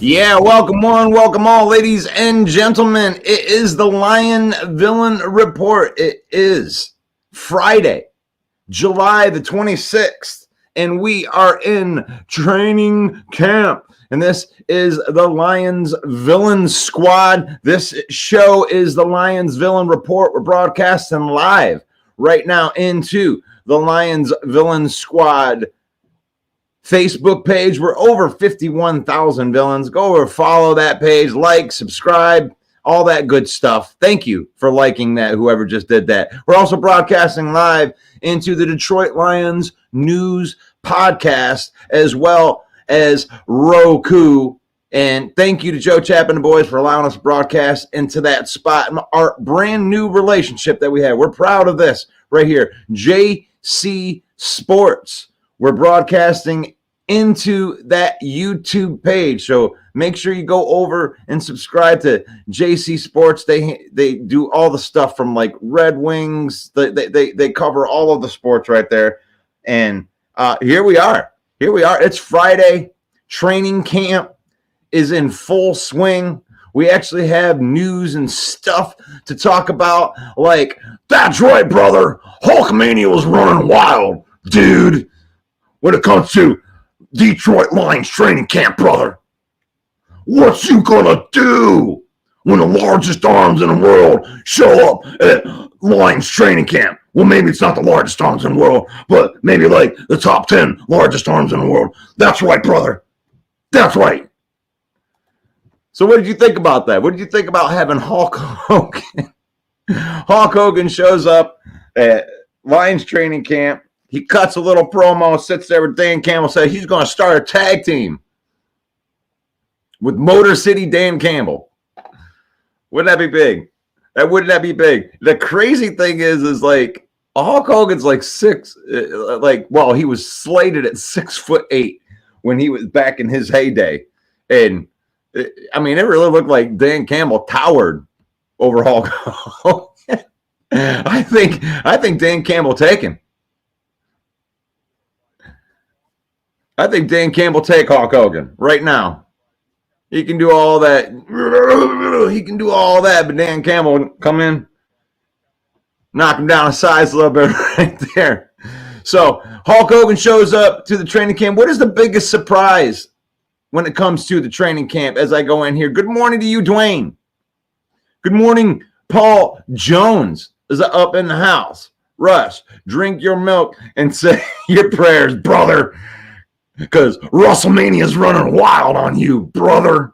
Yeah, welcome one, welcome all, ladies and gentlemen. It is the Lion Villain Report. It is Friday, July the 26th, and we are in training camp. And this is the Lions Villain Squad. This show is the Lions Villain Report. We're broadcasting live right now into the Lions Villain Squad Facebook page. We're over 51,000 villains. Go over, follow that page, like, subscribe, all that good stuff. Thank you for liking that, whoever just did that. We're also broadcasting live into the Detroit Lions News Podcast as well as Roku. And thank you to Joe Chap and the boys for allowing us to broadcast into that spot. Our brand new relationship that we have. We're proud of this right here. JC Sports. We're broadcasting into that YouTube page. So make sure you go over and subscribe to JC Sports. They do all the stuff from like Red Wings. They cover all of the sports right there. And here we are. It's Friday. Training camp is in full swing. We actually have news and stuff to talk about. Like, that's right, brother. Hulkamania was running wild, dude. When it comes to Detroit Lions training camp, brother, what you gonna do when the largest arms in the world show up at Lions training camp? Well, maybe it's not the largest arms in the world, but maybe like the top 10 largest arms in the world. That's right, brother. That's right. So what did you think about that? What did you think about having Hulk Hogan? Hulk Hogan shows up at Lions training camp. He cuts a little promo, sits there with Dan Campbell, says he's going to start a tag team with Motor City Dan Campbell. Wouldn't that be big? Wouldn't that be big? The crazy thing is like Hulk Hogan's like he was slated at 6'8" when he was back in his heyday, and I mean it really looked like Dan Campbell towered over Hulk Hogan. I think Dan Campbell taken. I think Dan Campbell take Hulk Hogan right now. He can do all that. But Dan Campbell come in, knock him down a size a little bit right there. So Hulk Hogan shows up to the training camp. What is the biggest surprise when it comes to the training camp as I go in here? Good morning to you, Dwayne. Good morning, Paul Jones is up in the house. Russ, drink your milk and say your prayers, brother. Because WrestleMania is running wild on you, brother.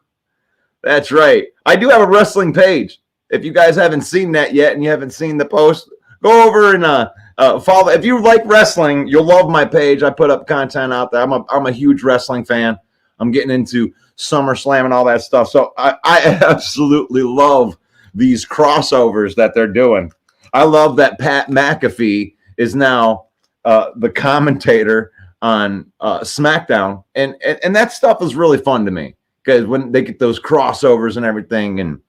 That's right. I do have a wrestling page. If you guys haven't seen that yet and you haven't seen the post, go over and follow. If you like wrestling, you'll love my page. I put up content out there. I'm a huge wrestling fan. I'm getting into SummerSlam and all that stuff. So I absolutely love these crossovers that they're doing. I love that Pat McAfee is now the commentator on SmackDown, and that stuff is really fun to me because when they get those crossovers and everything, and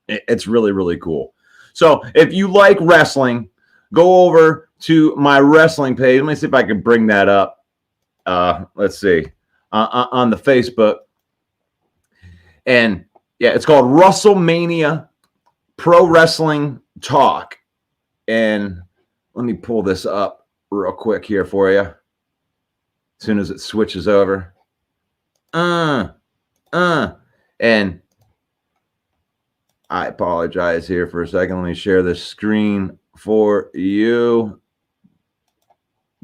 it's really, really cool. So if you like wrestling, go over to my wrestling page. Let me see if I can bring that up. Let's see, on the Facebook. And yeah, it's called WrestleMania Pro Wrestling Talk. And let me pull this up real quick here for you. As soon as it switches over. And I apologize here for a second. Let me share this screen for you.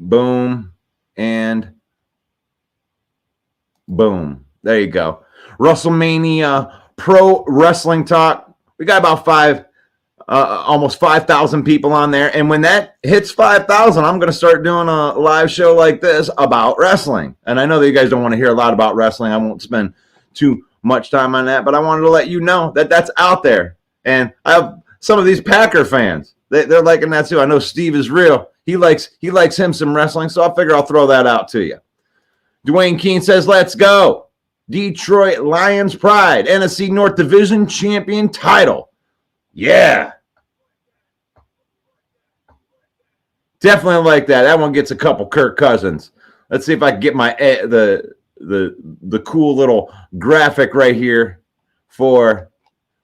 Boom. And boom. There you go. WrestleMania Pro Wrestling Talk. We got about almost 5,000 people on there. And when that hits 5,000, I'm going to start doing a live show like this about wrestling. And I know that you guys don't want to hear a lot about wrestling. I won't spend too much time on that, but I wanted to let you know that that's out there. And I have some of these Packer fans. They're liking that too. I know Steve is real. He likes him some wrestling, so I figure I'll throw that out to you. Dwayne Keene says, let's go. Detroit Lions pride. NFC North Division champion title. Yeah. Definitely like that. That one gets a couple Kirk Cousins. Let's see if I can get the the cool little graphic right here for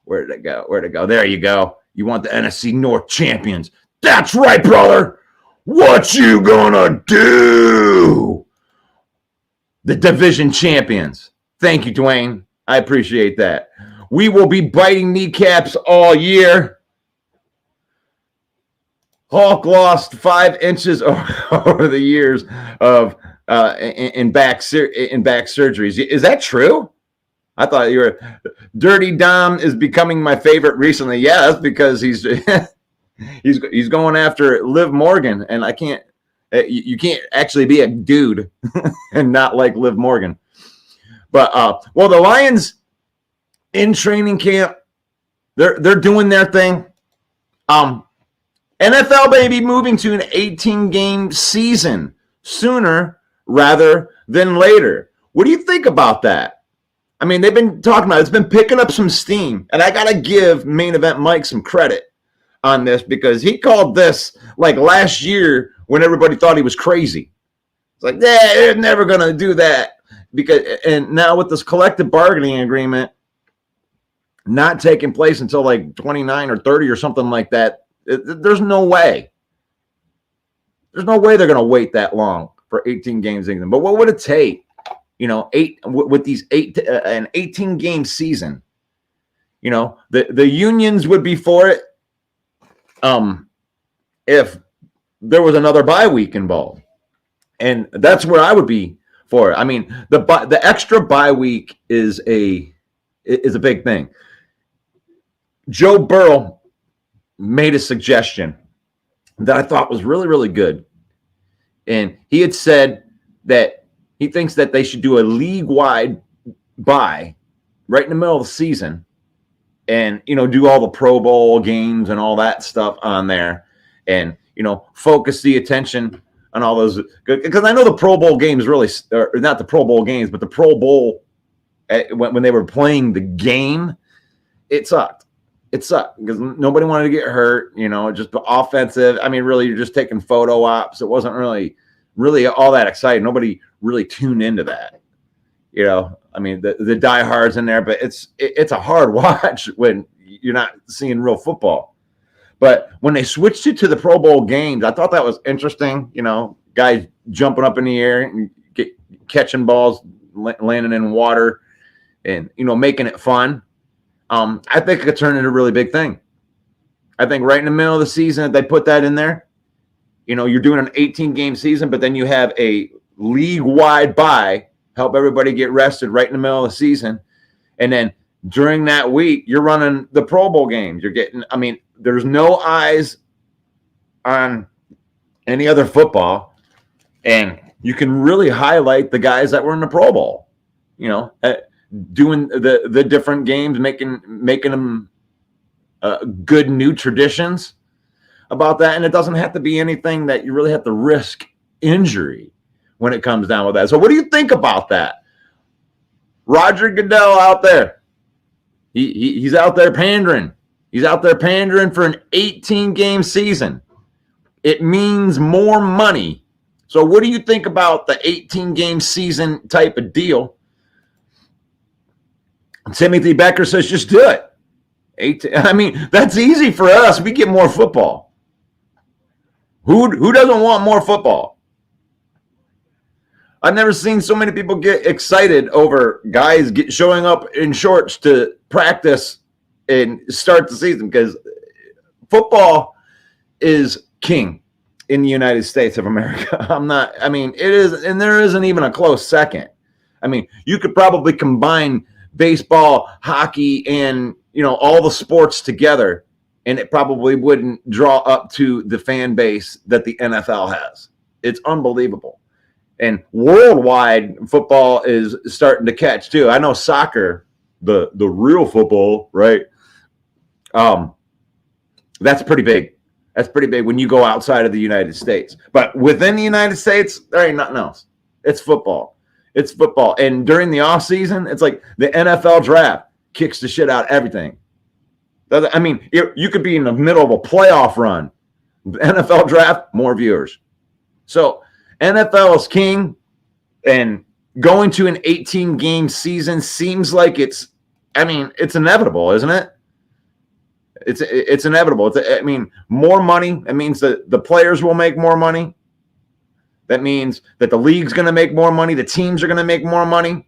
where did it go? Where'd it go? There you go. You want the NFC North champions. That's right, brother. What you gonna do? The division champions. Thank you, Dwayne. I appreciate that. We will be biting kneecaps all year. Hulk lost 5 inches over the years of in back surgeries. Is that true? I thought you were. Dirty Dom is becoming my favorite recently. Yeah, that's because he's he's going after Liv Morgan, and I can't. You can't actually be a dude and not like Liv Morgan. But well, the Lions in training camp, they're doing their thing. NFL baby moving to an 18-game season sooner rather than later. What do you think about that? I mean, they've been talking about it. It's been picking up some steam, and I got to give Main Event Mike some credit on this because he called this like last year when everybody thought he was crazy. It's like, yeah, they're never going to do that. And now with this collective bargaining agreement not taking place until like 29 or 30 or something like that, there's no way. There's no way they're going to wait that long for 18 games. But what would it take? You know, an 18-game season. You know, the unions would be for it. If there was another bye week involved, and that's where I would be for it. I mean, the extra bye week is a big thing. Joe Burrow made a suggestion that I thought was really, really good, and he had said that he thinks that they should do a league-wide bye right in the middle of the season, and do all the Pro Bowl games and all that stuff on there, and focus the attention on all those, because I know the Pro Bowl games really, or not the Pro Bowl games, but the Pro Bowl when they were playing the game, it sucked. It sucked because nobody wanted to get hurt. Just offensive. I mean, really, you're just taking photo ops. It wasn't really all that exciting. Nobody really tuned into that. I mean, the diehards in there, but it's a hard watch when you're not seeing real football. But when they switched it to the Pro Bowl games, I thought that was interesting. Guys jumping up in the air and catching balls, landing in water, and making it fun. I think it could turn into a really big thing. I think right in the middle of the season, if they put that in there, you're doing an 18-game season, but then you have a league-wide bye, help everybody get rested right in the middle of the season. And then during that week, you're running the Pro Bowl games. There's no eyes on any other football, and you can really highlight the guys that were in the Pro Bowl, doing the different games, making them good new traditions about that. And it doesn't have to be anything that you really have to risk injury when it comes down with that. So what do you think about that? Roger Goodell out there. He's out there pandering. He's out there pandering for an 18-game season. It means more money. So what do you think about the 18-game season type of deal? Timothy Becker says, just do it. 18, that's easy for us. We get more football. Who doesn't want more football? I've never seen so many people get excited over guys showing up in shorts to practice and start the season, because football is king in the United States of America. It is, and there isn't even a close second. You could probably combine baseball, hockey, and all the sports together, and it probably wouldn't draw up to the fan base that the NFL has. It's unbelievable. And worldwide, football is starting to catch too. I know soccer, the real football, right? That's pretty big. That's pretty big when you go outside of the United States. But within the United States, there ain't nothing else. It's football. It's football. And during the off season, it's like the NFL draft kicks the shit out of everything. You could be in the middle of a playoff run. The NFL draft, more viewers. So NFL is king, and going to an 18-game season seems like it's inevitable, isn't it? It's inevitable. More money. It means that the players will make more money. That means that the league's going to make more money. The teams are going to make more money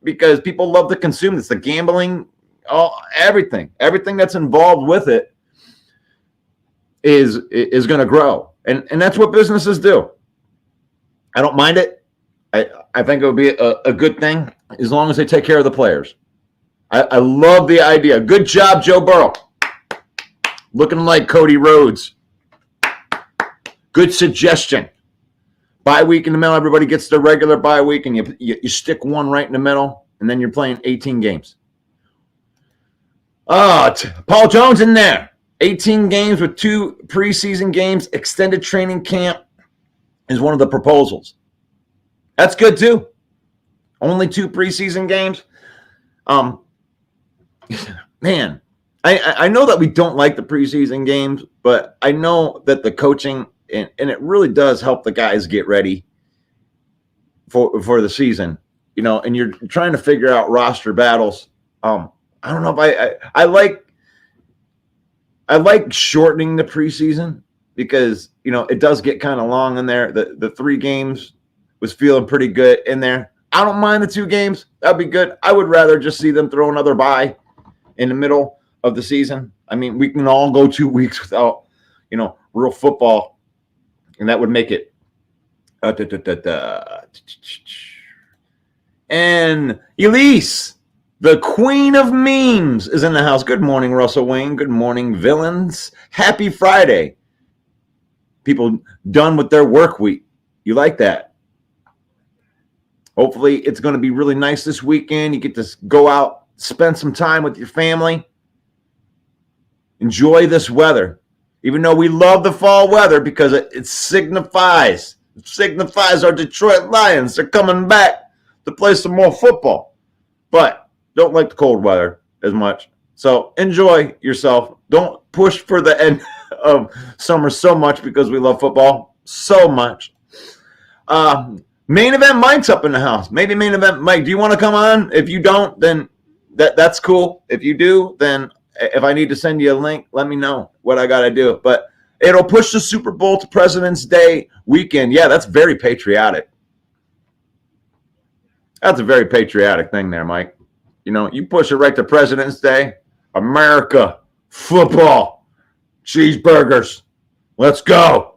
because people love to consume this. The gambling, everything that's involved with it is going to grow, and that's what businesses do. I don't mind it. I think it would be a good thing as long as they take care of the players. I love the idea. Good job, Joe Burrow. Looking like Cody Rhodes. Good suggestion. Bye week in the middle. Everybody gets the regular bye week, and you stick one right in the middle, and then you're playing 18 games. Paul Jones in there. 18 games with 2 preseason games. Extended training camp is one of the proposals. That's good too. Only 2 preseason games. Man, I know that we don't like the preseason games, but I know that the coaching and it really does help the guys get ready for the season. And you're trying to figure out roster battles. I don't know if I like shortening the preseason because it does get kind of long in there. The 3 games was feeling pretty good in there. I don't mind the 2 games. That'd be good. I would rather just see them throw another bye in the middle of the season. We can all go 2 weeks without, real football, and that would make it. And Elise, the queen of memes, is in the house. Good morning, Russell Wayne. Good morning, villains. Happy Friday. People done with their work week. You like that? Hopefully it's going to be really nice this weekend. You get to go out, spend some time with your family. Enjoy this weather. Even though we love the fall weather because it signifies our Detroit Lions. They're coming back to play some more football. But don't like the cold weather as much. So enjoy yourself. Don't push for the end of summer so much because we love football so much. Main Event Mike's up in the house. Maybe Main Event Mike, do you want to come on? If you don't, then that's cool. If you do, then if I need to send you a link, let me know what I got to do. But it'll push the Super Bowl to President's Day weekend. Yeah, that's very patriotic. That's a very patriotic thing there, Mike. You push it right to President's Day. America, football, cheeseburgers. Let's go.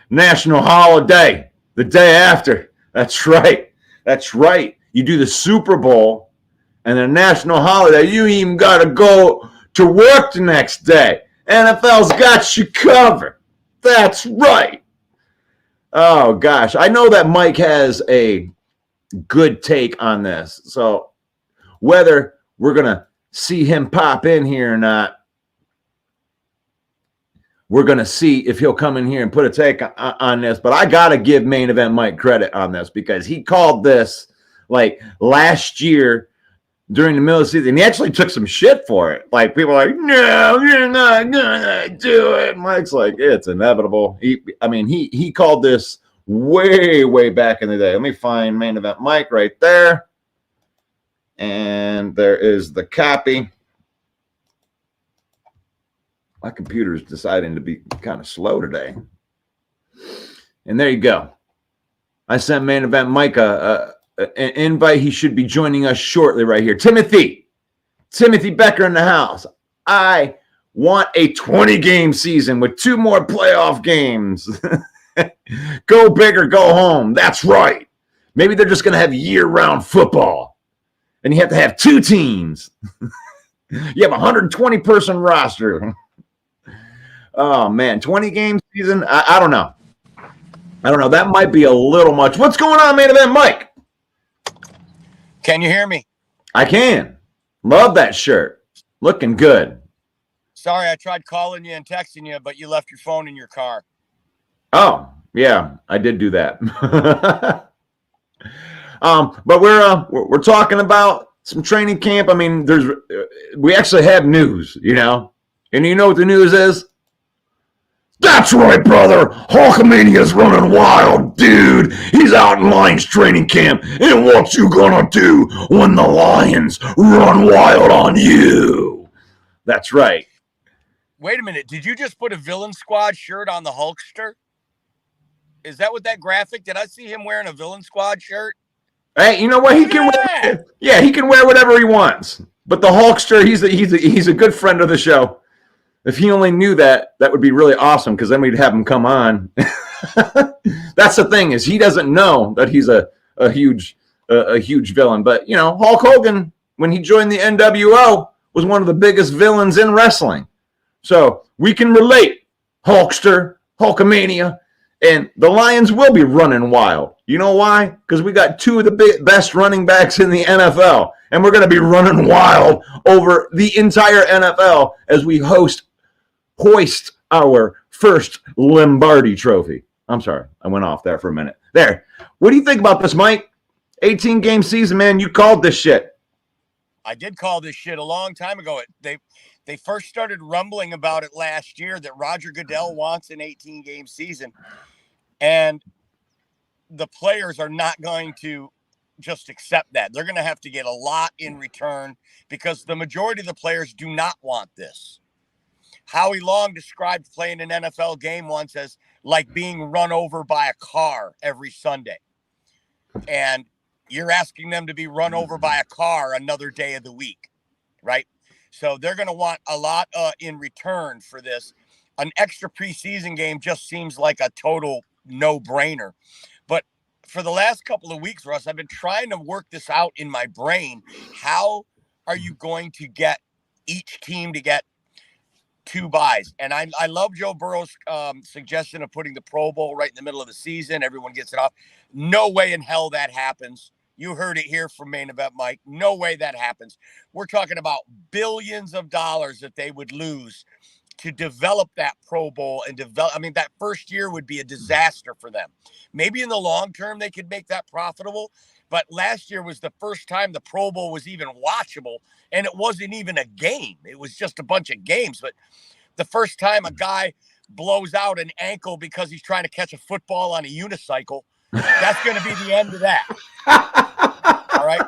National holiday the day after. That's right. That's right. You do the Super Bowl and the national holiday. You even got to go to work the next day. NFL's got you covered. That's right. Oh, gosh. I know that Mike has a good take on this. So whether we're going to see him pop in here or not, we're going to see if he'll come in here and put a take on this. But I got to give Main Event Mike credit on this because he called this like last year during the middle of the season. He actually took some shit for it. Like people are like, no, you're not going to do it. Mike's like, it's inevitable. He called this way, way back in the day. Let me find Main Event Mike right there. And there is the copy. My computer is deciding to be kind of slow today. And there you go. I sent Main Event Mike an invite. He should be joining us shortly right here. Timothy Becker in the house. I want a 20-game season with 2 more playoff games. Go big or go home. That's right. Maybe they're just going to have year-round football. And you have to have 2 teams. You have a 120-person roster. Oh, man, 20-game season? I don't know. That might be a little much. What's going on, Main Event Mike? Can you hear me? I can. Love that shirt. Looking good. Sorry, I tried calling you and texting you, but you left your phone in your car. Oh, yeah, I did do that. But we're talking about some training camp. We actually have news, And you know what the news is? That's right, brother. Hulkamania's running wild, dude. He's out in Lions training camp. And what you gonna do when the Lions run wild on you? That's right. Wait a minute. Did you just put a Villain Squad shirt on the Hulkster? Is that what that graphic? Did I see him wearing a Villain Squad shirt? Hey, you know what? He can wear. Yeah, he can wear whatever he wants. But the Hulkster, he's a good friend of the show. If he only knew that, that would be really awesome because then we'd have him come on. That's the thing is he doesn't know that he's a huge villain. But you know, Hulk Hogan when he joined the NWO was one of the biggest villains in wrestling. So we can relate, Hulkster, Hulkamania, and the Lions will be running wild. You know why? Because we got two of the best running backs in the NFL, and we're going to be running wild over the entire NFL as we hoist our first Lombardi trophy. I'm sorry, I went off there for a minute. There. What do you think about this, Mike? 18-game season, man. You called this shit. I did call this shit a long time ago. They first started rumbling about it last year that Roger Goodell wants an 18-game season. And the players are not going to just accept that. They're going to have to get a lot in return because the majority of the players do not want this. Howie Long described playing an NFL game once as like being run over by a car every Sunday. And you're asking them to be run over by a car another day of the week, right? So they're going to want a lot in return for this. An extra preseason game just seems like a total no-brainer. But for the last couple of weeks, Russ, I've been trying to work this out in my brain. How are you going to get each team to get 2 buys? And I love Joe Burrow's suggestion of putting the Pro Bowl right in the middle of the season. Everyone gets it off. No way in hell that happens. You heard it here from Main Event Mike. No way that happens. We're talking about billions of dollars that they would lose to develop that Pro Bowl and develop. I mean, that first year would be a disaster for them. Maybe in the long term, they could make that profitable. But last year was the first time the Pro Bowl was even watchable. And it wasn't even a game. It was just a bunch of games. But the first time a guy blows out an ankle because he's trying to catch a football on a unicycle, that's going to be the end of that. All right.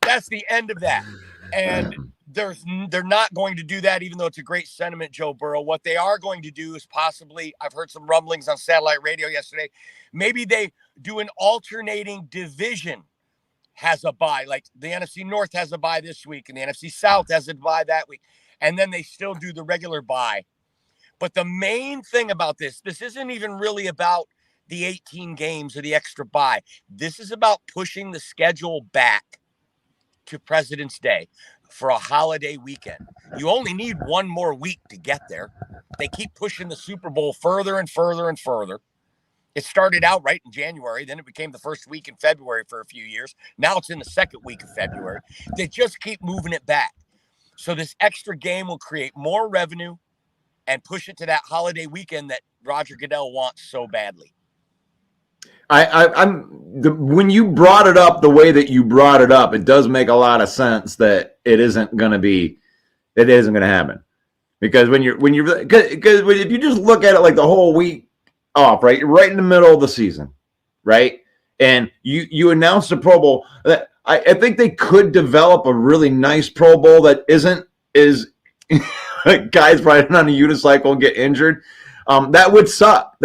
That's the end of that. And they're not going to do that, even though it's a great sentiment, Joe Burrow. What they are going to do is possibly, I've heard some rumblings on satellite radio yesterday, maybe they do an alternating division has a bye. Like the NFC North has a bye this week and the NFC South has a bye that week. And then they still do the regular bye. But the main thing about this isn't even really about the 18 games or the extra bye. This is about pushing the schedule back to President's Day for a holiday weekend. You only need one more week to get there. They keep pushing the Super Bowl further and further and further. It started out right in January. Then it became the first week in February for a few years. Now it's in the second week of February. They just keep moving it back. So this extra game will create more revenue and push it to that holiday weekend that Roger Goodell wants so badly. When you brought it up the way that you brought it up, it does make a lot of sense that it isn't going to happen. Because if you just look at it like the whole week off, right? You're right in the middle of the season, right? And you announced the Pro Bowl. I think they could develop a really nice Pro Bowl that isn't is guys riding on a unicycle and get injured. That would suck.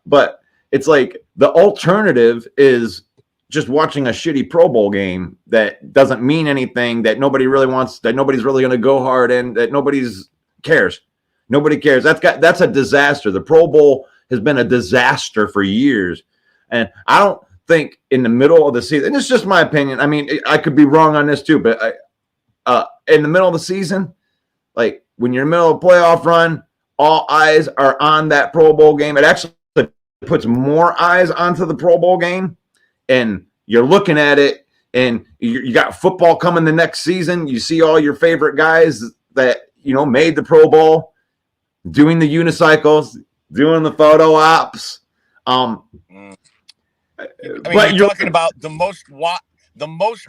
But it's like the alternative is just watching a shitty Pro Bowl game that doesn't mean anything, that nobody really wants, that nobody's really going to go hard in, that nobody's cares. Nobody cares. That's a disaster. The Pro Bowl has been a disaster for years. And I don't think in the middle of the season, and it's just my opinion. I mean, I could be wrong on this too, but in the middle of the season, like when you're in the middle of a playoff run, all eyes are on that Pro Bowl game. It actually puts more eyes onto the Pro Bowl game, and you're looking at it, and you got football coming the next season. You see all your favorite guys that, made the Pro Bowl doing the unicycles, doing the photo ops. I mean, you're talking about the most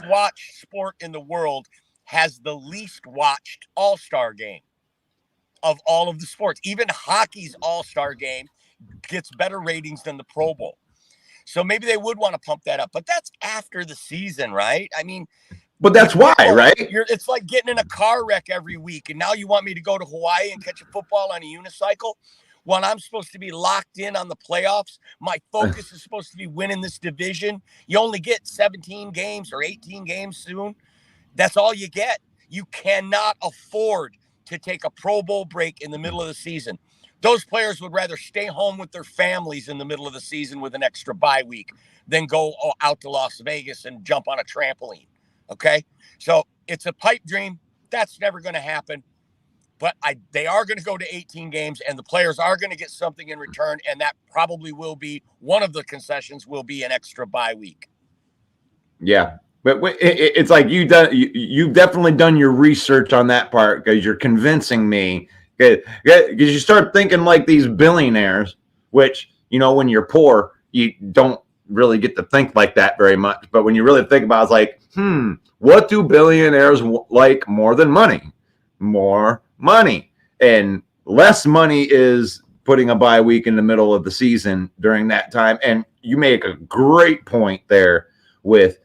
watched sport in the world has the least watched All-Star game. of all of the sports. Even hockey's all-star game gets better ratings than the Pro Bowl. So maybe they would want to pump that up, but that's after the season, right? I mean, but that's why, right? It's like getting in a car wreck every week, and now you want me to go to Hawaii and catch a football on a unicycle when I'm supposed to be locked in on the playoffs. My focus is supposed to be winning this division. You only get 17 games or 18 games soon. That's all you get. You cannot afford to take a Pro Bowl break in the middle of the season. Those players would rather stay home with their families in the middle of the season with an extra bye week than go out to Las Vegas and jump on a trampoline. Okay? So it's a pipe dream. That's never going to happen. But they are going to go to 18 games, and the players are going to get something in return, and that probably will be one of the concessions will be an extra bye week. Yeah. But it's like you've definitely done your research on that part because you're convincing me. Because you start thinking like these billionaires, which, when you're poor, you don't really get to think like that very much. But when you really think about it, it's like, what do billionaires like more than money? More money. And less money is putting a bye week in the middle of the season during that time. And you make a great point there with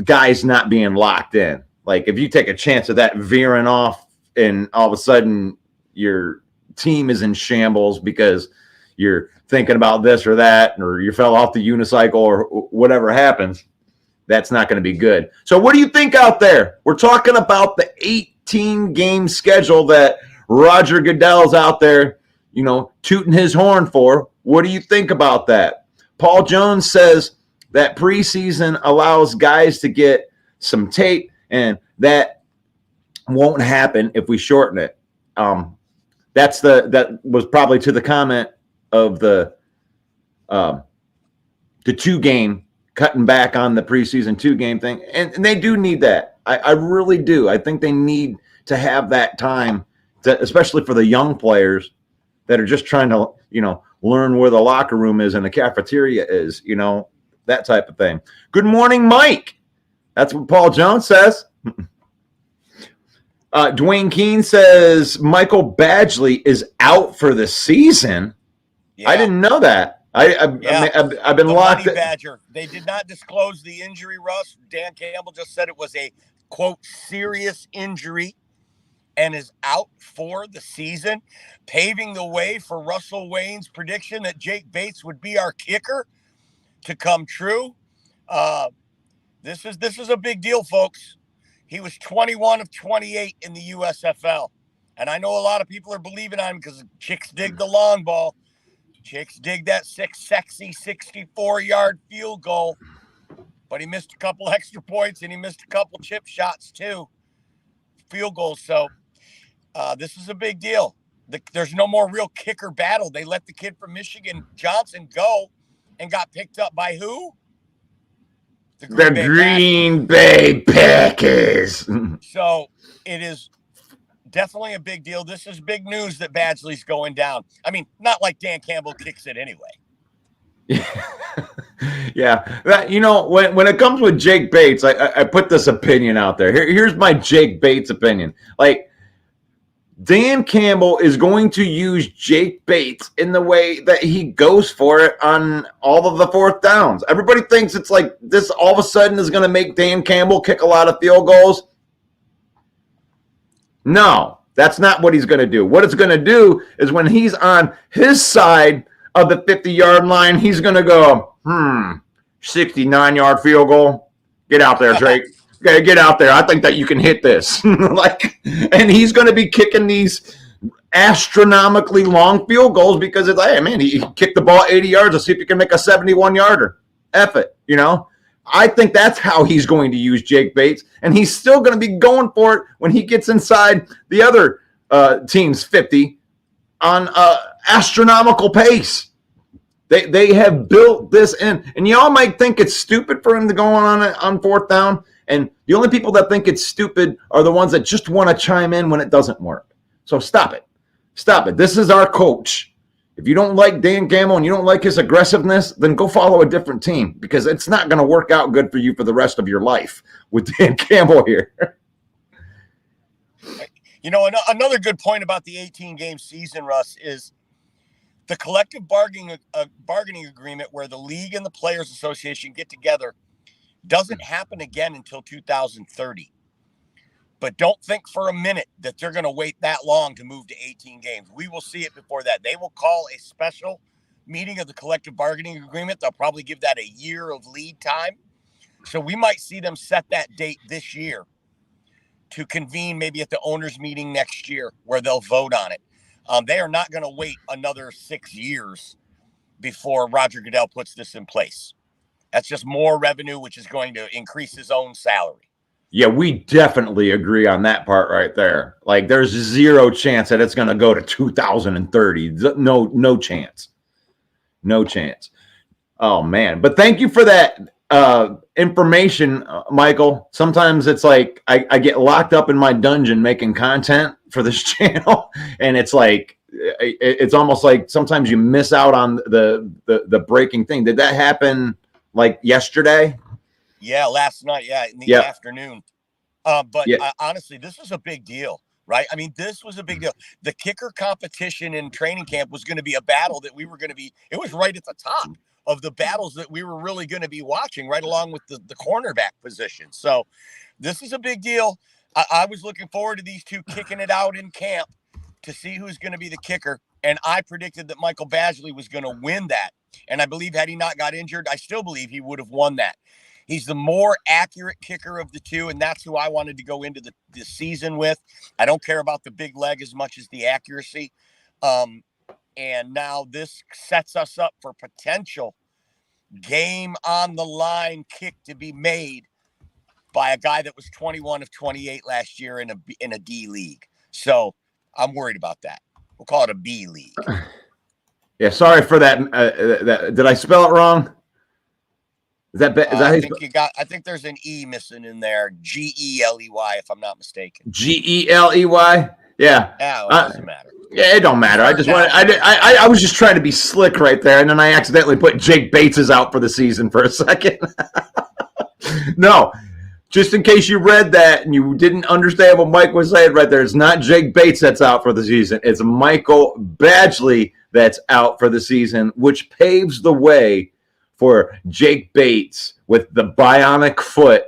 guys not being locked in. Like if you take a chance of that veering off and all of a sudden your team is in shambles because you're thinking about this or that, or you fell off the unicycle or whatever happens, that's not going to be good. So what do you think out there? We're talking about the 18-game schedule that Roger Goodell's out there, tooting his horn for. What do you think about that? Paul Jones says that preseason allows guys to get some tape, and that won't happen if we shorten it. That was probably to the comment of the 2-game, cutting back on the preseason 2-game thing. And they do need that. I really do. I think they need to have that time, especially for the young players that are just trying to, learn where the locker room is and the cafeteria is, that type of thing. Good morning, Mike. That's what Paul Jones says. Dwayne Keene says Michael Badgley is out for the season. Yeah. I didn't know that. I've been locked. Money Badger. They did not disclose the injury, Russ. Dan Campbell just said it was a, quote, serious injury and is out for the season, paving the way for Russell Wayne's prediction that Jake Bates would be our kicker to come true. This is a big deal, folks. He was 21 of 28 in the USFL. And I know a lot of people are believing on him because chicks dig the long ball. Chicks dig that sexy 64-yard field goal. But he missed a couple extra points, and he missed a couple chip shots, too. Field goals. So this is a big deal. There's no more real kicker battle. They let the kid from Michigan, Johnson, go and got picked up by who? The Green Bay Packers. So it is definitely a big deal. This is big news that Badgley's going down. I mean, not like Dan Campbell kicks it anyway. Yeah. When it comes with Jake Bates, I put this opinion out there. Here's my Jake Bates opinion. Like, Dan Campbell is going to use Jake Bates in the way that he goes for it on all of the fourth downs. Everybody thinks it's like this all of a sudden is going to make Dan Campbell kick a lot of field goals. No, that's not what he's going to do. What it's going to do is when he's on his side of the 50-yard line, he's going to go, 69-yard field goal. Get out there, Drake. Okay, get out there. I think that you can hit this. And he's going to be kicking these astronomically long field goals because it's like, hey, man, he kicked the ball 80 yards. Let's see if he can make a 71-yarder. F it, I think that's how he's going to use Jake Bates, and he's still going to be going for it when he gets inside the other team's 50 on astronomical pace. They have built this in, and y'all might think it's stupid for him to go on fourth down. And the only people that think it's stupid are the ones that just want to chime in when it doesn't work. So stop it. Stop it. This is our coach. If you don't like Dan Campbell and you don't like his aggressiveness, then go follow a different team because it's not going to work out good for you for the rest of your life with Dan Campbell here. Another good point about the 18-game season, Russ, is the collective bargaining agreement where the league and the Players Association get together doesn't happen again until 2030. But don't think for a minute that they're going to wait that long to move to 18 games. We will see it before that. They will call a special meeting of the collective bargaining agreement. They'll probably give that a year of lead time. So we might see them set that date this year to convene maybe at the owners meeting next year where they'll vote on it. They are not going to wait another 6 years before Roger Goodell puts this in place. That's just more revenue, which is going to increase his own salary. Yeah, we definitely agree on that part right there. Like, there's zero chance that it's going to go to 2030. No chance. No chance. Oh, man. But thank you for that information, Michael. Sometimes it's like I get locked up in my dungeon making content for this channel, and it's like it's almost like sometimes you miss out on the breaking thing. Did that happen like yesterday? Yeah, last night. Yeah, in the afternoon. But honestly, this was a big deal, right? I mean, this was a big deal. The kicker competition in training camp was going to be a battle that we were going to be. It was right at the top of the battles that we were really going to be watching, right along with the cornerback position. So this is a big deal. I was looking forward to these two kicking it out in camp to see who's going to be the kicker. And I predicted that Michael Badgley was going to win that. And I believe had he not got injured, I still believe he would have won that. He's the more accurate kicker of the two, and that's who I wanted to go into the season with. I don't care about the big leg as much as the accuracy. And now this sets us up for potential game on the line kick to be made by a guy that was 21 of 28 last year in a D league. So I'm worried about that. We'll call it a B league. Yeah, sorry for that. Did I spell it wrong? Is that I think there's an E missing in there. Geley, if I'm not mistaken. Geley? Yeah. Oh, it doesn't matter. Yeah, it don't matter. I was just trying to be slick right there, and then I accidentally put Jake Bates is out for the season for a second. No, just in case you read that and you didn't understand what Mike was saying right there, it's not Jake Bates that's out for the season. It's Michael Badgley that's out for the season, which paves the way for Jake Bates with the bionic foot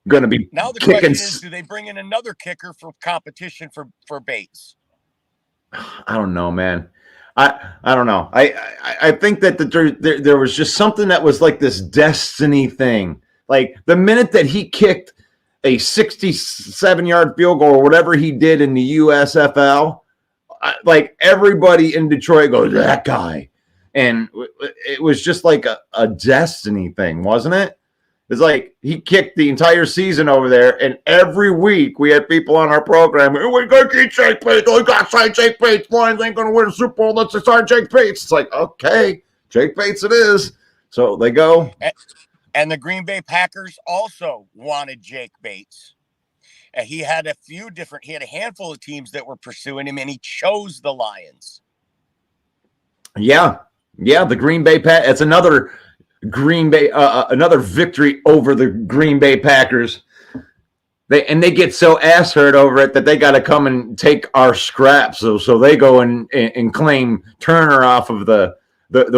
going to be now the question is, do they bring in another kicker for competition for Bates? I don't know, man. I don't know. I think that there was just something that was like this destiny thing. Like the minute that he kicked a 67-yard field goal or whatever he did in the USFL, like everybody in Detroit goes, that guy. And it was just like a destiny thing, wasn't it? It's like he kicked the entire season over there, and every week we had people on our program. We got to get Jake Bates. We got to sign Jake Bates. Lions ain't going to win a Super Bowl. Let's sign Jake Bates. It's like, okay, Jake Bates it is. So they go. And the Green Bay Packers also wanted Jake Bates. He had a handful of teams that were pursuing him, and he chose the Lions. Yeah, the Green Bay Packers. It's another Green Bay, another victory over the Green Bay Packers. They get so ass hurt over it that they got to come and take our scraps. So they go and claim Turner off of the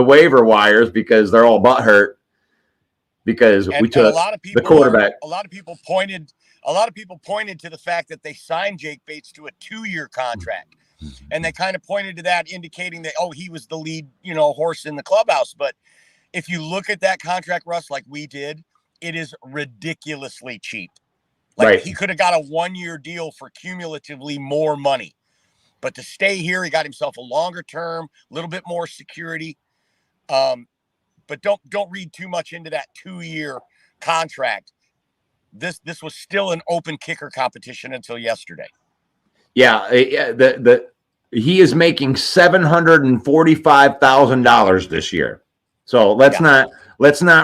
waiver wires because they're all butthurt because we took the quarterback. A lot of people pointed to the fact that they signed Jake Bates to a 2-year contract. And they kind of pointed to that, indicating that, he was the lead, horse in the clubhouse. But if you look at that contract, Russ, like we did, it is ridiculously cheap. Like He could have got a 1-year deal for cumulatively more money. But to stay here, he got himself a longer term, a little bit more security. But don't read too much into that 2-year contract. This was still an open kicker competition until yesterday. Yeah, he is making $745,000 this year. So let's not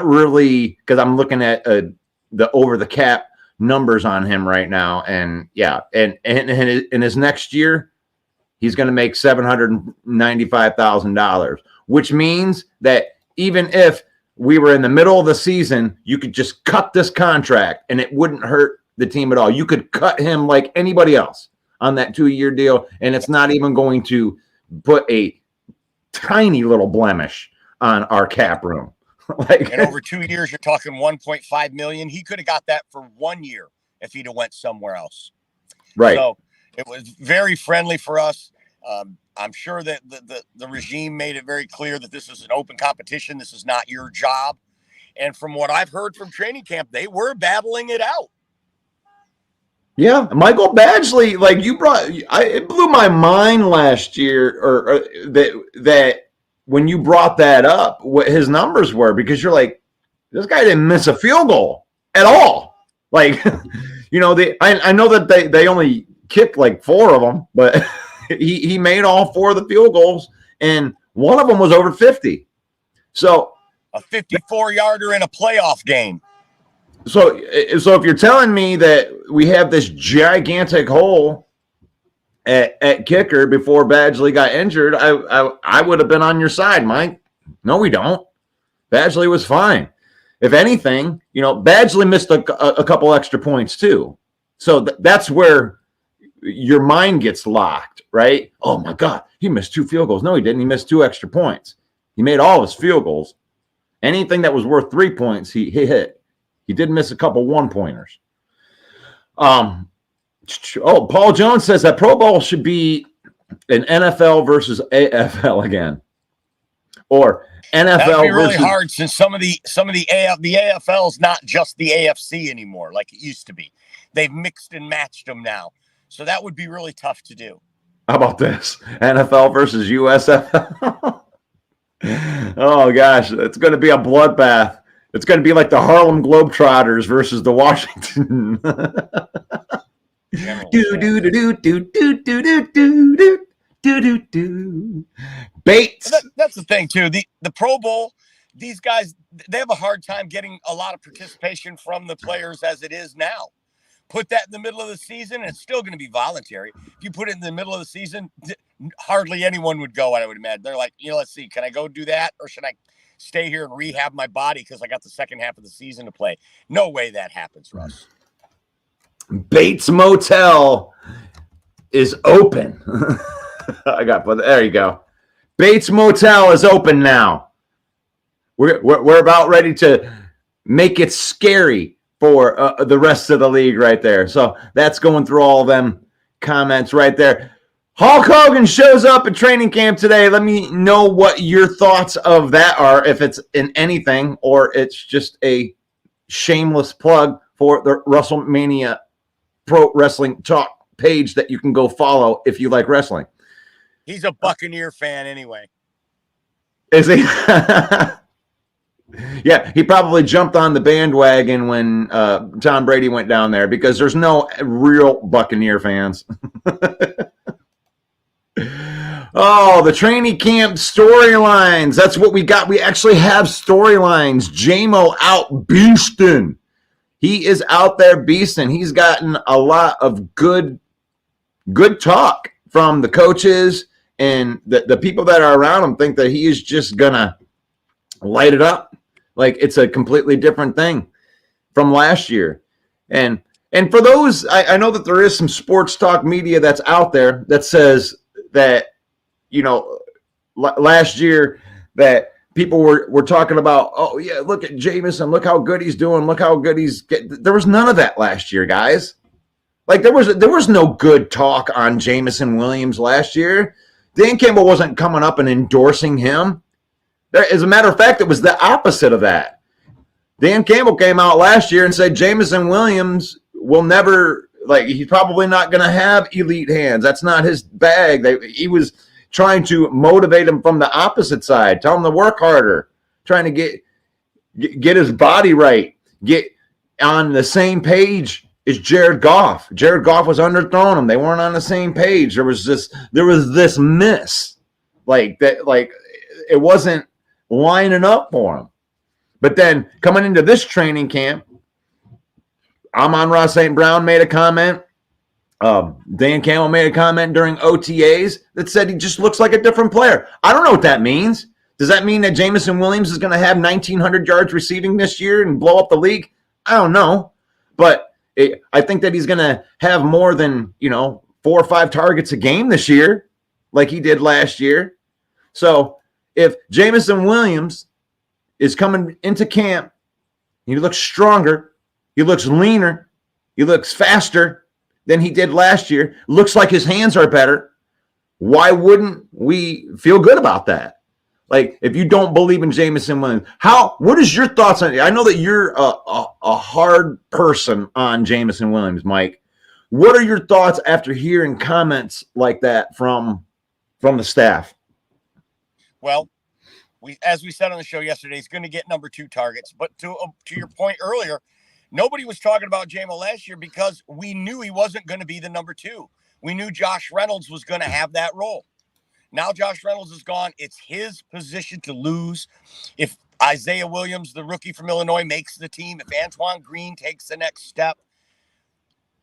really, because I'm looking at the over the cap numbers on him right now, and and in his next year, he's going to make $795,000, which means that even if we were in the middle of the season, you could just cut this contract and it wouldn't hurt the team at all. You could cut him like anybody else. on that 2-year deal, and it's not even going to put a tiny little blemish on our cap room. And over 2 years, you're talking 1.5 million. He could have got that for 1 year if he'd have went somewhere else. Right. So it was very friendly for us. I'm sure that the regime made it very clear that this is an open competition. This is not your job. And from what I've heard from training camp, they were battling it out. Yeah, Michael Badgley, like it blew my mind last year, or that when you brought that up, what his numbers were, because you're like, this guy didn't miss a field goal at all. Like, I know that they only kicked like 4 of them, but he made all 4 of the field goals, and one of them was over 50. So a 54-yarder in a playoff game. So if you're telling me that we have this gigantic hole at kicker before Badgley got injured, I would have been on your side, Mike. No, we don't. Badgley was fine. If anything, Badgley missed a couple extra points too. So that's where your mind gets locked, right? Oh my God, he missed 2 field goals. No, he didn't. He missed 2 extra points. He made all his field goals. Anything that was worth 3 points, he hit. He did miss a couple 1-pointers. Paul Jones says that Pro Bowl should be an NFL versus AFL again, or NFL. That'd be really hard, since some of the AFL is not just the AFC anymore like it used to be. They've mixed and matched them now, so that would be really tough to do. How about this? NFL versus USFL. Oh gosh, it's going to be a bloodbath. It's going to be like the Harlem Globetrotters versus the Washington. Bates. That's the thing too. The Pro Bowl, these guys, they have a hard time getting a lot of participation from the players as it is now. Put that in the middle of the season, and it's still going to be voluntary. If you put it in the middle of the season, hardly anyone would go, I would imagine. They're like, let's see, can I go do that, or should I stay here and rehab my body because I got the second half of the season to play? No way that happens, Russ. Bates Motel is open. There you go. Bates Motel is open now. We're about ready to make it scary for the rest of the league right there. So that's going through all of them comments right there. Hulk Hogan shows up at training camp today. Let me know what your thoughts of that are, if it's in anything or it's just a shameless plug for the WrestleMania Pro Wrestling Talk page that you can go follow if you like wrestling. He's a Buccaneer fan anyway. Is he? Yeah, he probably jumped on the bandwagon when Tom Brady went down there, because there's no real Buccaneer fans. Oh, the training camp storylines. That's what we got. We actually have storylines. J-Mo out beasting. He is out there beasting. He's gotten a lot of good talk from the coaches, and the people that are around him think that he is just going to light it up. Like it's a completely different thing from last year. And for those, I know that there is some sports talk media that's out there that says that, last year that people were talking about, oh yeah, look at Jameson, look how good he's doing, look how good he's getting. There was none of that last year, guys. Like there was no good talk on Jameson Williams last year. Dan Campbell wasn't coming up and endorsing him. As a matter of fact, it was the opposite of that. Dan Campbell came out last year and said Jameson Williams will never, he's probably not going to have elite hands. That's not his bag. He was trying to motivate him from the opposite side, tell him to work harder, trying to get his body right, get on the same page as Jared Goff. Jared Goff was underthrowing him. They weren't on the same page. There was this miss, it wasn't lining up for him. But then coming into this training camp, Amon-Ra St. Brown made a comment. Dan Campbell made a comment during OTAs that said he just looks like a different player. I don't know what that means. Does that mean that Jameson Williams is going to have 1,900 yards receiving this year and blow up the league? I don't know. But I think that he's going to have more than, 4 or 5 targets a game this year, like he did last year. So if Jameson Williams is coming into camp, he looks stronger, he looks leaner, he looks faster than he did last year, looks like his hands are better, why wouldn't we feel good about that? Like, if you don't believe in Jameson Williams, what is your thoughts on it? I know that you're a hard person on Jameson Williams, Mike. What are your thoughts after hearing comments like that from the staff? Well, as we said on the show yesterday, he's going to get number 2 targets. But to your point earlier, nobody was talking about JMO last year because we knew he wasn't going to be the number 2. We knew Josh Reynolds was going to have that role. Now Josh Reynolds is gone. It's his position to lose. If Isaiah Williams, the rookie from Illinois, makes the team, if Antoine Green takes the next step,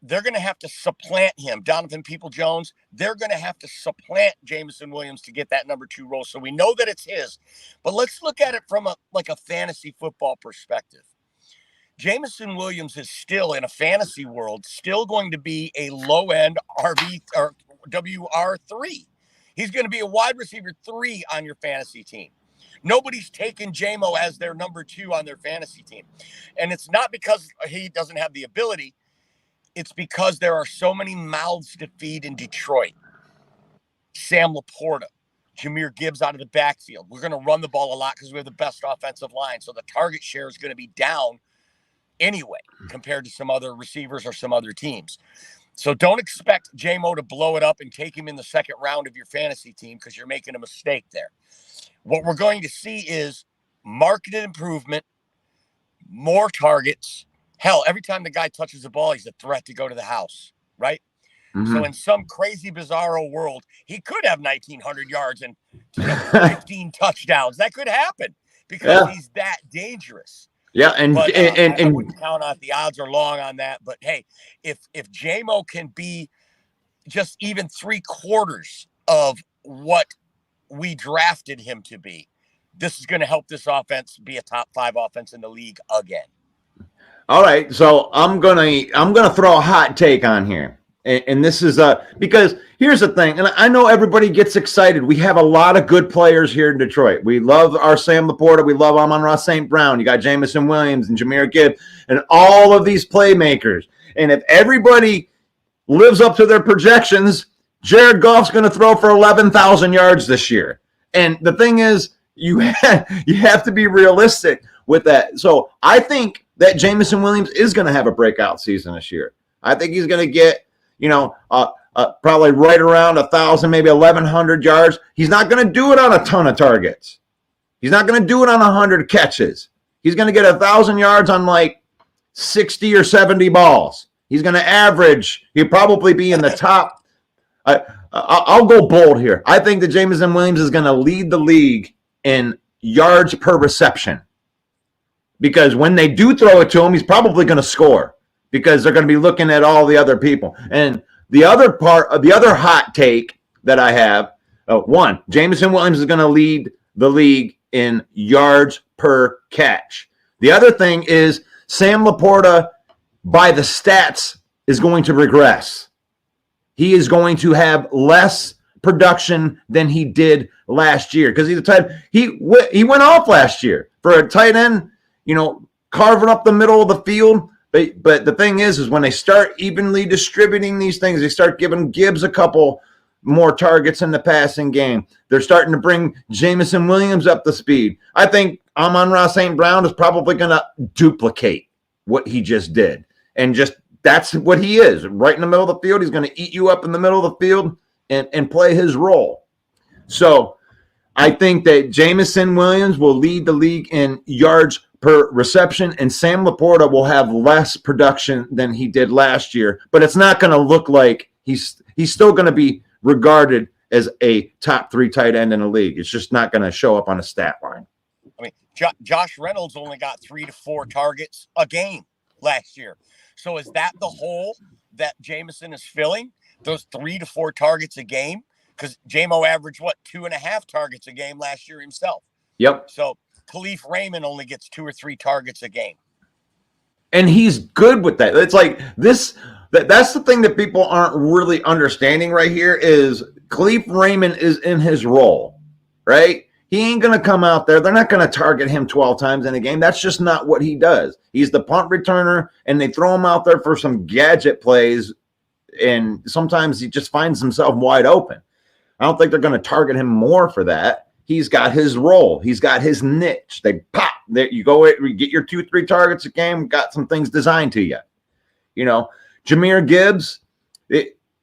they're going to have to supplant him. Donovan Peoples-Jones, they're going to have to supplant Jameson Williams to get that number 2 role. So we know that it's his. But let's look at it from a fantasy football perspective. Jameson Williams is still, in a fantasy world, still going to be a low-end RB or WR3. He's going to be a wide receiver 3 on your fantasy team. Nobody's taken JMO as their number 2 on their fantasy team. And it's not because he doesn't have the ability. It's because there are so many mouths to feed in Detroit. Sam Laporta, Jahmyr Gibbs out of the backfield. We're going to run the ball a lot because we have the best offensive line. So the target share is going to be down anyway compared to some other receivers or some other teams. So don't expect JMO to blow it up and take him in the second round of your fantasy team because you're making a mistake there. What we're going to see is marketed improvement, more targets. Hell, every time the guy touches the ball, he's a threat to go to the house, right? Mm-hmm. So in some crazy, bizarro world, he could have 1,900 yards and 15 touchdowns. That could happen because he's that dangerous. Yeah, and I wouldn't count on the odds are long on that. But hey, if JMO can be just even 3/4 of what we drafted him to be, this is going to help this offense be a top 5 offense in the league again. All right, so I'm gonna throw a hot take on here, and this is because here's the thing, and I know everybody gets excited. We have a lot of good players here in Detroit. We love our Sam Laporta, we love Amon-Ra St. Brown. You got Jameson Williams and Jahmyr Gibbs, and all of these playmakers. And if everybody lives up to their projections, Jared Goff's going to throw for 11,000 yards this year. And the thing is, you have to be realistic with that. So I think that Jameson Williams is going to have a breakout season this year. I think he's going to get, probably right around 1,000, maybe 1,100 yards. He's not going to do it on a ton of targets. He's not going to do it on 100 catches. He's going to get 1,000 yards on like 60 or 70 balls. He's going to average. He'll probably be in the top. I'll go bold here. I think that Jameson Williams is going to lead the league in yards per reception. Because when they do throw it to him, he's probably going to score because they're going to be looking at all the other people. And the other part of the other hot take that I have, one, Jameson Williams is going to lead the league in yards per catch. The other thing is Sam Laporta, by the stats, is going to regress. He is going to have less production than he did last year because he's a tight. He went off last year for a tight end. Carving up the middle of the field. But the thing is when they start evenly distributing these things, they start giving Gibbs a couple more targets in the passing game. They're starting to bring Jameson Williams up to speed. I think Amon-Ra St. Brown is probably going to duplicate what he just did. And just that's what he is. Right in the middle of the field, he's going to eat you up in the middle of the field and play his role. So I think that Jameson Williams will lead the league in yards per reception, and Sam Laporta will have less production than he did last year, but it's not going to look like he's still going to be regarded as a top 3 tight end in the league. It's just not going to show up on a stat line. I mean, Josh Reynolds only got 3 to 4 targets a game last year. So is that the hole that Jameson is filling? Those 3 to 4 targets a game? Because JMO averaged, 2.5 targets a game last year himself. Yep. So Khalif Raymond only gets 2 or 3 targets a game. And he's good with that. It's like this that's the thing that people aren't really understanding right here is Khalif Raymond is in his role, right? He ain't going to come out there. They're not going to target him 12 times in a game. That's just not what he does. He's the punt returner, and they throw him out there for some gadget plays, and sometimes he just finds himself wide open. I don't think they're going to target him more for that. He's got his role. He's got his niche. They pop. There you go. You get your 2-3 targets a game. Got some things designed to you. You know, Jahmyr Gibbs,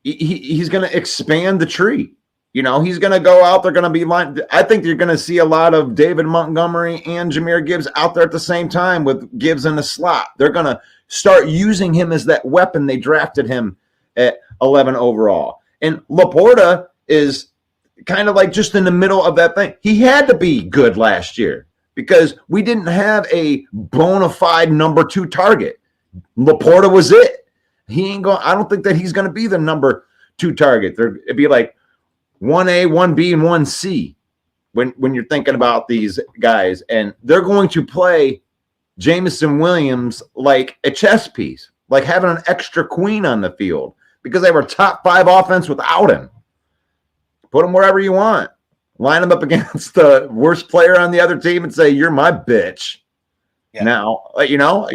he's going to expand the tree. You know, he's going to go out. They're going to be line. I think you're going to see a lot of David Montgomery and Jahmyr Gibbs out there at the same time with Gibbs in the slot. They're going to start using him as that weapon. They drafted him at 11 overall. And Laporta is kind of like just in the middle of that thing. He had to be good last year because we didn't have a bona fide number 2 target. Laporta was it. He ain't going. I don't think that he's going to be the number 2 target. It'd be like 1A, 1B, and 1C when you're thinking about these guys, and they're going to play Jameson Williams like a chess piece, like having an extra queen on the field because they were top 5 offense without him. Put him wherever you want. Line him up against the worst player on the other team and say, "You're my bitch." Yeah. Now, you know.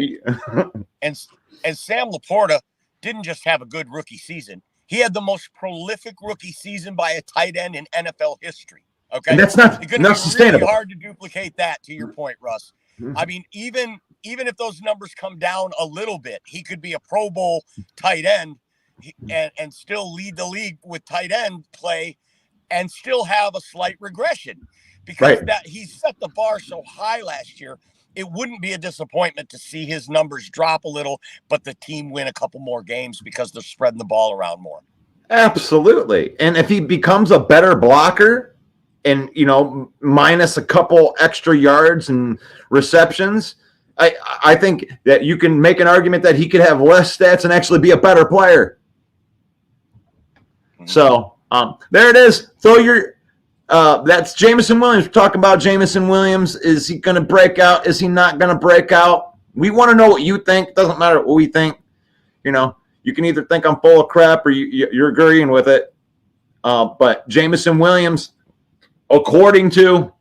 and Sam Laporta didn't just have a good rookie season. He had the most prolific rookie season by a tight end in NFL history. Okay, and that's not sustainable. Really hard to duplicate that. To your point, Russ. I mean, even if those numbers come down a little bit, he could be a Pro Bowl tight end and still lead the league with tight end play and still have a slight regression because that he set the bar so high last year. It wouldn't be a disappointment to see his numbers drop a little, but the team win a couple more games because they're spreading the ball around more. Absolutely. And if he becomes a better blocker and, you know, minus a couple extra yards and receptions, I think that you can make an argument that he could have less stats and actually be a better player. Mm-hmm. So there it is. Throw your that's Jameson Williams. We're talking about Jameson Williams. Is he going to break out? Is he not going to break out? We want to know what you think. Doesn't matter what we think. You know, you can either think I'm full of crap or you're agreeing with it. But Jameson Williams, according to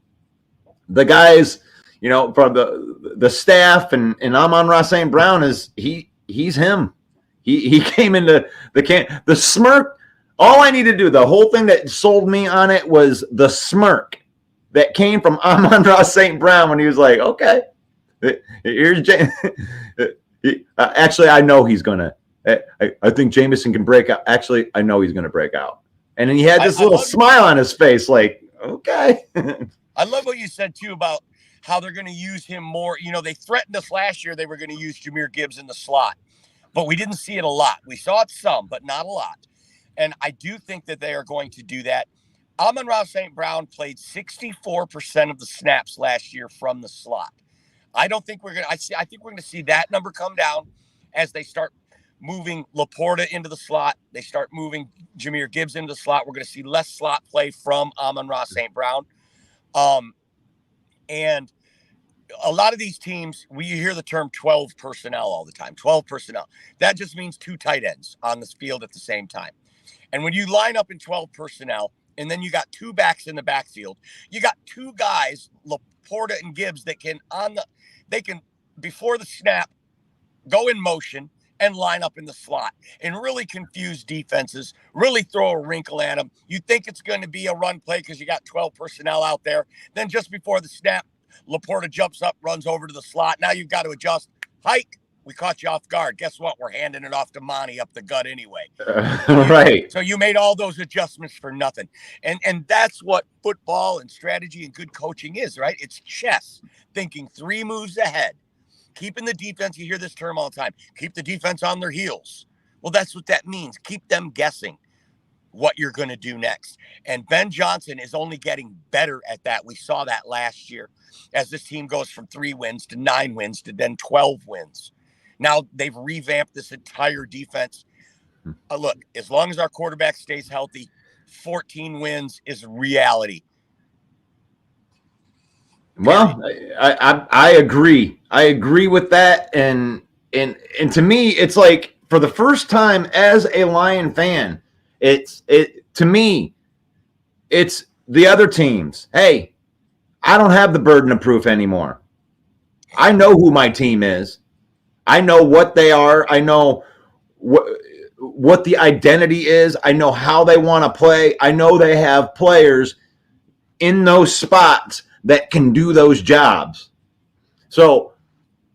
the guys, you know, from the staff and Amon-Ra St. Brown, is he's him. He came into the camp. The smirk. All I need to do, the whole thing that sold me on it was the smirk that came from Amon-Ra St. Brown when he was like, okay, here's James. Actually, I know he's going to. I think Jameson can break out. Actually, I know he's going to break out. And then he had this little smile on his face like, okay. I love what you said, too, about how they're going to use him more. You know, they threatened us last year. They were going to use Jahmyr Gibbs in the slot, but we didn't see it a lot. We saw it some, but not a lot. And I do think that they are going to do that. Amon-Ra St. Brown played 64% of the snaps last year from the slot. I don't think we're going to, I think we're going to see that number come down as they start moving Laporta into the slot. They start moving Jahmyr Gibbs into the slot. We're going to see less slot play from Amon-Ra St. Brown. And a lot of these teams, we hear the term 12 personnel all the time, 12 personnel. That just means 2 tight ends on this field at the same time. And when you line up in 12 personnel, and then you got 2 backs in the backfield, you got 2 guys, Laporta and Gibbs, that can before the snap go in motion and line up in the slot and really confuse defenses, really throw a wrinkle at them. You think it's going to be a run play because you got 12 personnel out there. Then just before the snap, Laporta jumps up, runs over to the slot. Now you've got to adjust. Hike. We caught you off guard. Guess what? We're handing it off to Monty up the gut anyway. Right. So you made all those adjustments for nothing. And that's what football and strategy and good coaching is, right? It's chess, thinking 3 moves ahead, keeping the defense. You hear this term all the time. Keep the defense on their heels. Well, that's what that means. Keep them guessing what you're going to do next. And Ben Johnson is only getting better at that. We saw that last year as this team goes from 3 wins to 9 wins to then 12 wins. Now they've revamped this entire defense. Look, as long as our quarterback stays healthy, 14 wins is reality. Well, I agree. I agree with that. And to me, it's like for the first time as a Lion fan, to me, it's the other teams. Hey, I don't have the burden of proof anymore. I know who my team is. I know what they are. I know what the identity is. I know how they want to play. I know they have players in those spots that can do those jobs. So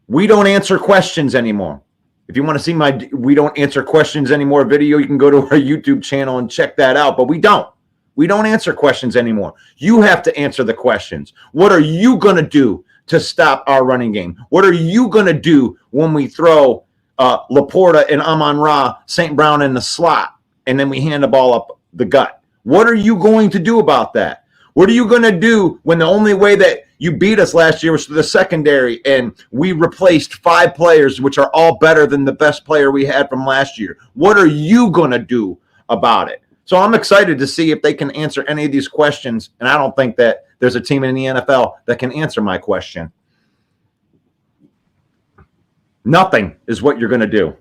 we don't answer questions anymore. If you want to see my "We Don't Answer Questions Anymore" video, you can go to our YouTube channel and check that out. But we don't. We don't answer questions anymore. You have to answer the questions. What are you going to do to stop our running game? What are you going to do when we throw Laporta and Amon-Ra, St. Brown in the slot, and then we hand the ball up the gut? What are you going to do about that? What are you going to do when the only way that you beat us last year was through the secondary and we replaced 5 players, which are all better than the best player we had from last year? What are you going to do about it? So I'm excited to see if they can answer any of these questions, and I don't think that there's a team in the NFL that can answer my question. Nothing is what you're going to do.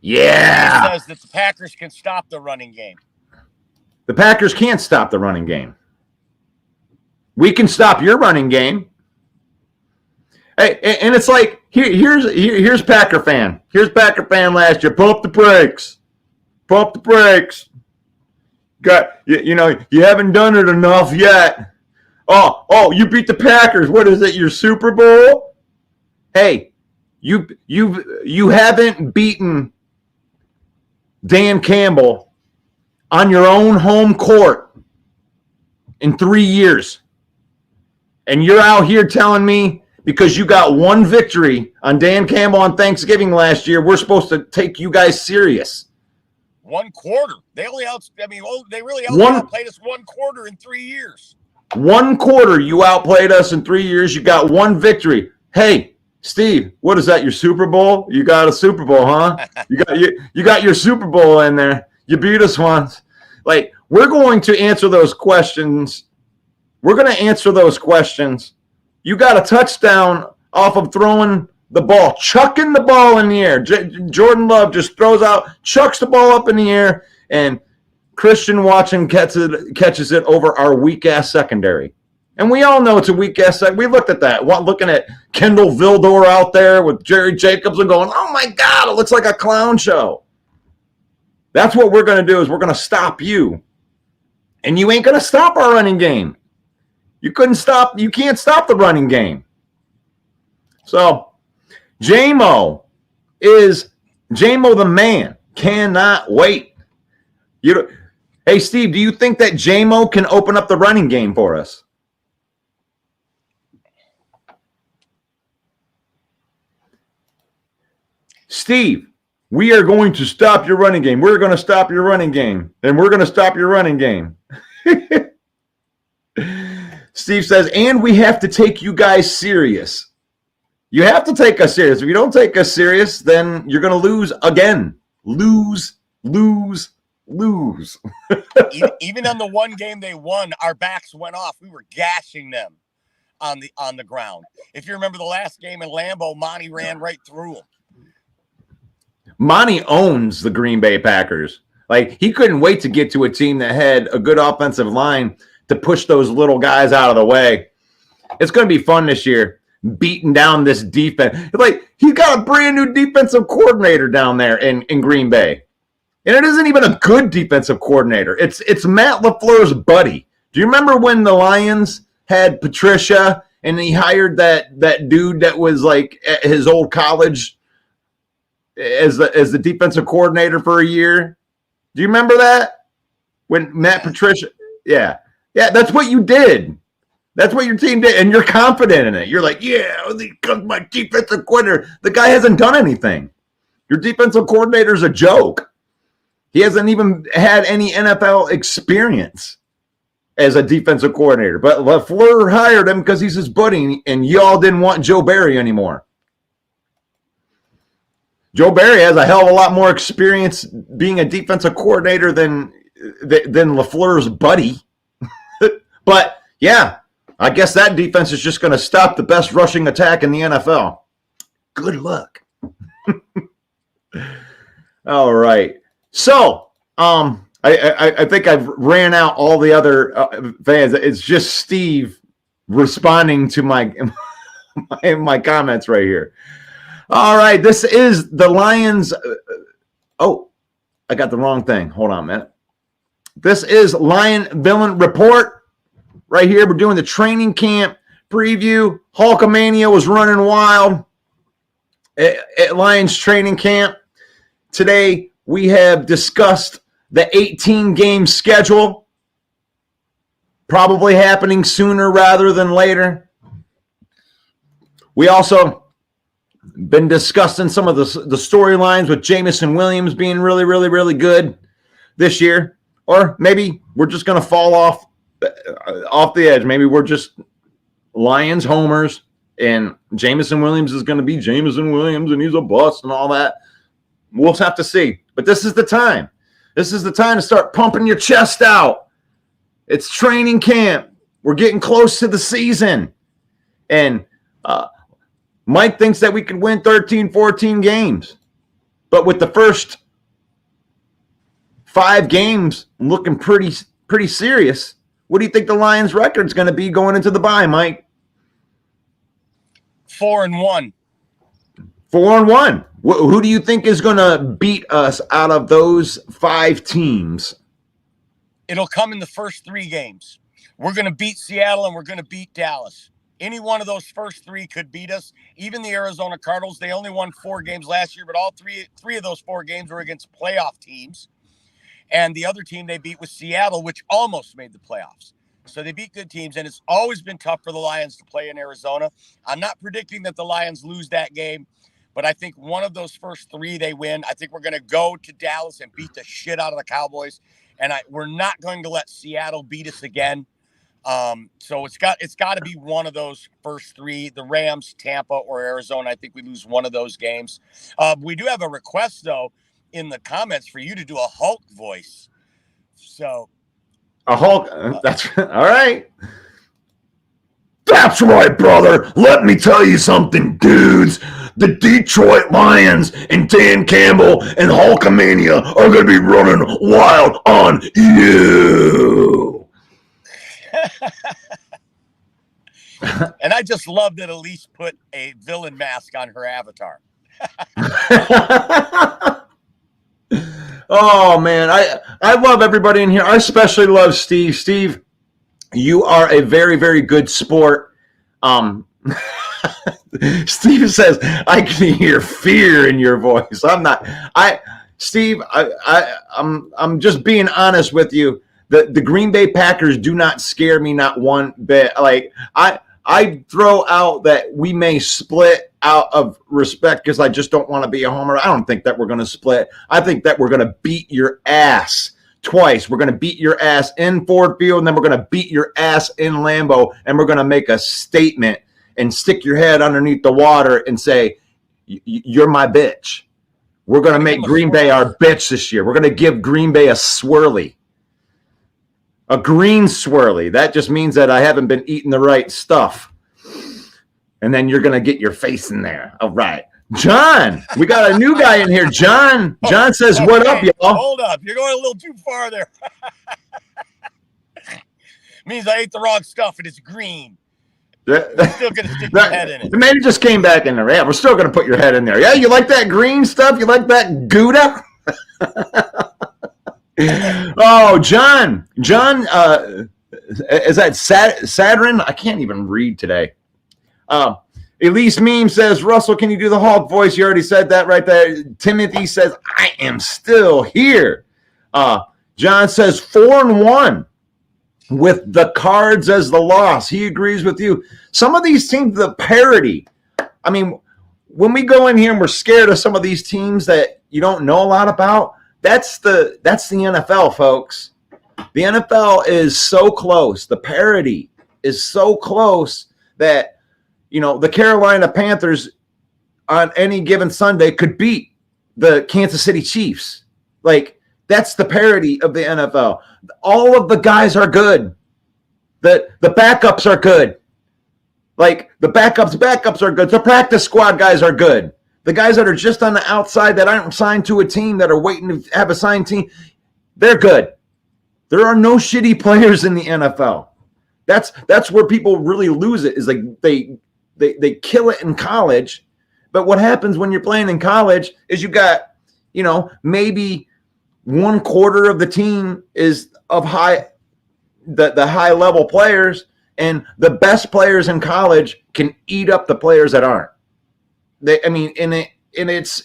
Yeah. It says that the Packers can stop the running game. The Packers can't stop the running game. We can stop your running game. Hey, and it's like here's Packer fan. Here's Packer fan last year. Pump the brakes. Pump the brakes. You haven't done it enough yet. Oh, you beat the Packers. What is it? Your Super Bowl? Hey, you haven't beaten Dan Campbell on your own home court in 3 years. And you're out here telling me because you got one victory on Dan Campbell on Thanksgiving last year, we're supposed to take you guys serious. 1 quarter. They really outplayed us 1 quarter in 3 years. 1 quarter you outplayed us in 3 years. You got one victory. Hey, Steve, what is that? Your Super Bowl? You got a Super Bowl, huh? You got your Super Bowl in there. You beat us once. Like, we're going to answer those questions. We're going to answer those questions. You got a touchdown off of throwing the ball, chucking the ball in the air. Jordan Love just throws out, chucks the ball up in the air, and Christian Watson catches it over our weak-ass secondary. And we all know it's a weak-ass secondary. We looked at that, looking at Kendall Vildor out there with Jerry Jacobs and going, oh, my God, it looks like a clown show. That's what we're going to do is we're going to stop you. And you ain't going to stop our running game. You can't stop the running game. So, J-Mo the man. Cannot wait. Hey, Steve, do you think that J-Mo can open up the running game for us? Steve, we are going to stop your running game. We're going to stop your running game. And we're going to stop your running game. Steve says, and we have to take you guys serious. You have to take us serious. If you don't take us serious, then you're going to lose again. Lose. Even on the one game they won, our backs went off. We were gashing them on the ground. If you remember the last game in Lambeau, Monty ran right through them. Monty owns the Green Bay Packers. Like, he couldn't wait to get to a team that had a good offensive line to push those little guys out of the way. It's going to be fun this year, beating down this defense. Like, he's got a brand new defensive coordinator down there in Green Bay. And it isn't even a good defensive coordinator. It's Matt LaFleur's buddy. Do you remember when the Lions had Patricia and he hired that dude that was like at his old college as the defensive coordinator for a year? Do you remember that? When Matt Patricia, yeah, that's what you did. That's what your team did, and you're confident in it. You're like, yeah, because my defensive coordinator. The guy hasn't done anything. Your defensive coordinator is a joke. He hasn't even had any NFL experience as a defensive coordinator. But LaFleur hired him because he's his buddy, and y'all didn't want Joe Barry anymore. Joe Barry has a hell of a lot more experience being a defensive coordinator than LaFleur's buddy. But, yeah, I guess that defense is just going to stop the best rushing attack in the NFL. Good luck. All right. So, I think I've ran out all the other fans. It's just Steve responding to my comments right here. All right. This is the Lions. Oh, I got the wrong thing. Hold on a minute. This is Lion Villain Report right here. We're doing the training camp preview. Hulkamania was running wild at Lions training camp. Today, we have discussed the 18-game schedule, probably happening sooner rather than later. We also been discussing some of the storylines with Jameson Williams being really, really, really good this year. Or maybe we're just going to fall off the edge. Maybe we're just Lions homers, and Jameson Williams is going to be Jameson Williams, and he's a bust and all that. We'll have to see. But this is the time. This is the time to start pumping your chest out. It's training camp. We're getting close to the season. And Mike thinks that we could win 13, 14 games. But with the first 5 games looking pretty serious, what do you think the Lions' record's going to be going into the bye, Mike? 4-1. 4-1. Who do you think is going to beat us out of those 5 teams? It'll come in the first 3 games. We're going to beat Seattle and we're going to beat Dallas. Any one of those first 3 could beat us. Even the Arizona Cardinals, they only won 4 games last year, but all three of those 4 games were against playoff teams. And the other team they beat was Seattle, which almost made the playoffs. So they beat good teams, and it's always been tough for the Lions to play in Arizona. I'm not predicting that the Lions lose that game, but I think one of those first 3 they win. I think we're going to go to Dallas and beat the shit out of the Cowboys, and we're not going to let Seattle beat us again. So it's got to be one of those first 3, the Rams, Tampa, or Arizona. I think we lose one of those games. We do have a request, though, in the comments for you to do a Hulk voice. So a Hulk. That's all right. That's right, brother. Let me tell you something, dudes. The Detroit Lions and Dan Campbell and Hulkamania are going to be running wild on you. And I just love that Elise put a villain mask on her avatar. Oh, man. I love everybody in here. I especially love Steve. Steve, you are a very, very good sport. Steve says, I can hear fear in your voice. Steve, I'm just being honest with you. The Green Bay Packers do not scare me not one bit. Like, I throw out that we may split out of respect because I just don't want to be a homer. I don't think that we're going to split. I think that we're going to beat your ass twice. We're going to beat your ass in Ford Field, and then we're going to beat your ass in Lambeau, and we're going to make a statement and stick your head underneath the water and say, you're my bitch. We're going to make Green Bay our bitch this year. We're going to give Green Bay a swirly. A green swirly. That just means that I haven't been eating the right stuff. And then you're going to get your face in there. All right. John, we got a new guy in here. John says, what up, y'all? Hold up. You're going a little too far there. Means I ate the wrong stuff and it's green. You're still going to stick your head in it. Maybe just came back in there. Yeah, we're still going to put your head in there. Yeah, you like that green stuff? You like that Gouda? Oh, John, is that Sadrin? I can't even read today. Elise Meme says, Russell, can you do the Hulk voice? You already said that right there. Timothy says, I am still here. John says 4-1 with the Cards as the loss. He agrees with you. Some of these teams, the parity. I mean, when we go in here and we're scared of some of these teams that you don't know a lot about, that's the NFL, folks. The NFL is so close. The parity is so close that, you know, the Carolina Panthers on any given Sunday could beat the Kansas City Chiefs. Like, that's the parity of the NFL. All of the guys are good. The backups are good. Like, the backups are good. The practice squad guys are good. The guys that are just on the outside that aren't signed to a team, that are waiting to have a signed team, they're good. There are no shitty players in the NFL. That's where people really lose it, is like they kill it in college. But what happens when you're playing in college is you got, maybe 1/4 of the team is of the high level players, and the best players in college can eat up the players that aren't. It's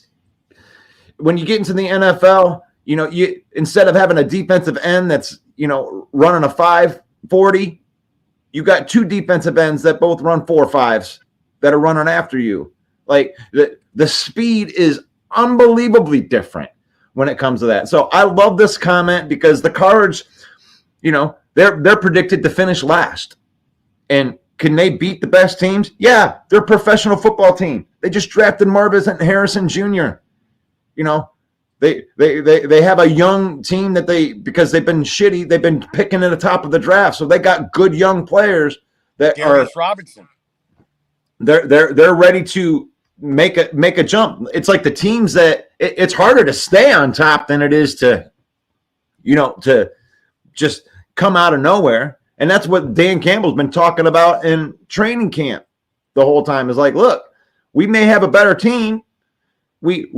when you get into the NFL, you instead of having a defensive end that's running a 5.40, you got 2 defensive ends that both run 4.5s that are running after you. Like the speed is unbelievably different when it comes to that. So I love this comment because the Cards, they're predicted to finish last. And can they beat the best teams? Yeah, they're a professional football team. They just drafted Marvin Harrison Jr. They have a young team because they've been shitty, they've been picking at the top of the draft. So they got good young players that Darius Robinson. They're ready to make a jump. It's like the teams that it's harder to stay on top than it is to just come out of nowhere. And that's what Dan Campbell's been talking about in training camp the whole time, is like, look, we may have a better team. We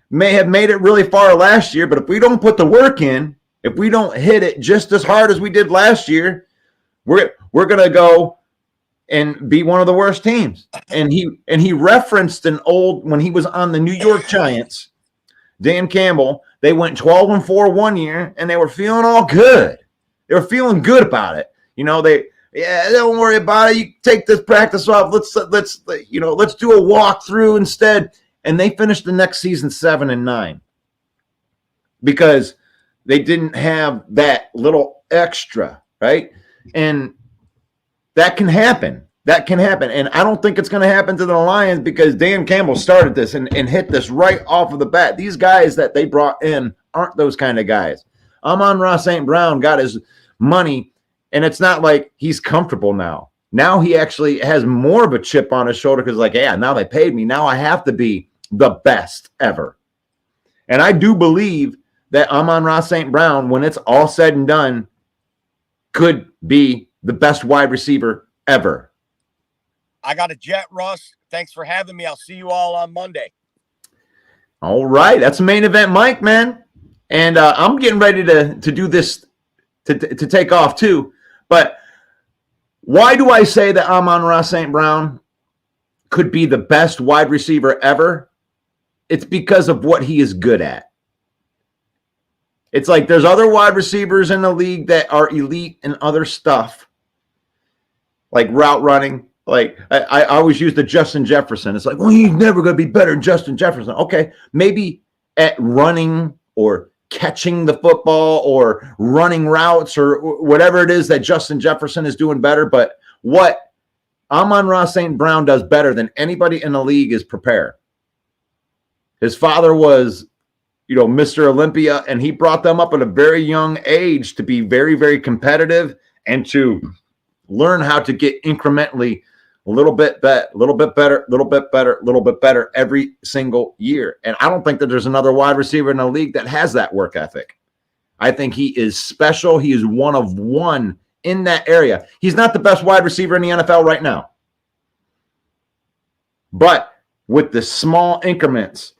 may have made it really far last year, but if we don't put the work in, if we don't hit it just as hard as we did last year, we're going to go and be one of the worst teams. And he referenced when he was on the New York Giants, Dan Campbell, they went 12-4 one year and they were feeling all good. They were feeling good about it. Don't worry about it. You take this practice off. Let's do a walkthrough instead. And they finished the next season 7-9 because they didn't have that little extra, right? And that can happen. And I don't think it's going to happen to the Lions because Dan Campbell started this and hit this right off of the bat. These guys that they brought in aren't those kind of guys. Amon-Ra St. Brown got his money, and it's not like he's comfortable now. Now he actually has more of a chip on his shoulder because, now they paid me. Now I have to be the best ever. And I do believe that Amon-Ra St. Brown, when it's all said and done, could be the best wide receiver ever. I got a jet, Russ. Thanks for having me. I'll see you all on Monday. All right. That's the main event, Mike, man. And I'm getting ready to do this, to take off too. But why do I say that Amon-Ra St. Brown could be the best wide receiver ever? It's because of what he is good at. It's like there's other wide receivers in the league that are elite in other stuff, like route running. Like I always use the Justin Jefferson. It's like, well, he's never going to be better than Justin Jefferson. Okay, maybe at running or catching the football or running routes or whatever it is that Justin Jefferson is doing better. But what Amon-Ra St. Brown does better than anybody in the league is prepare. His father was, Mr. Olympia, and he brought them up at a very young age to be very, very competitive and to learn how to get incrementally a little bit better every single year. And I don't think that there's another wide receiver in the league that has that work ethic. I think he is special. He is one of one in that area. He's not the best wide receiver in the NFL right now. But with the small increments,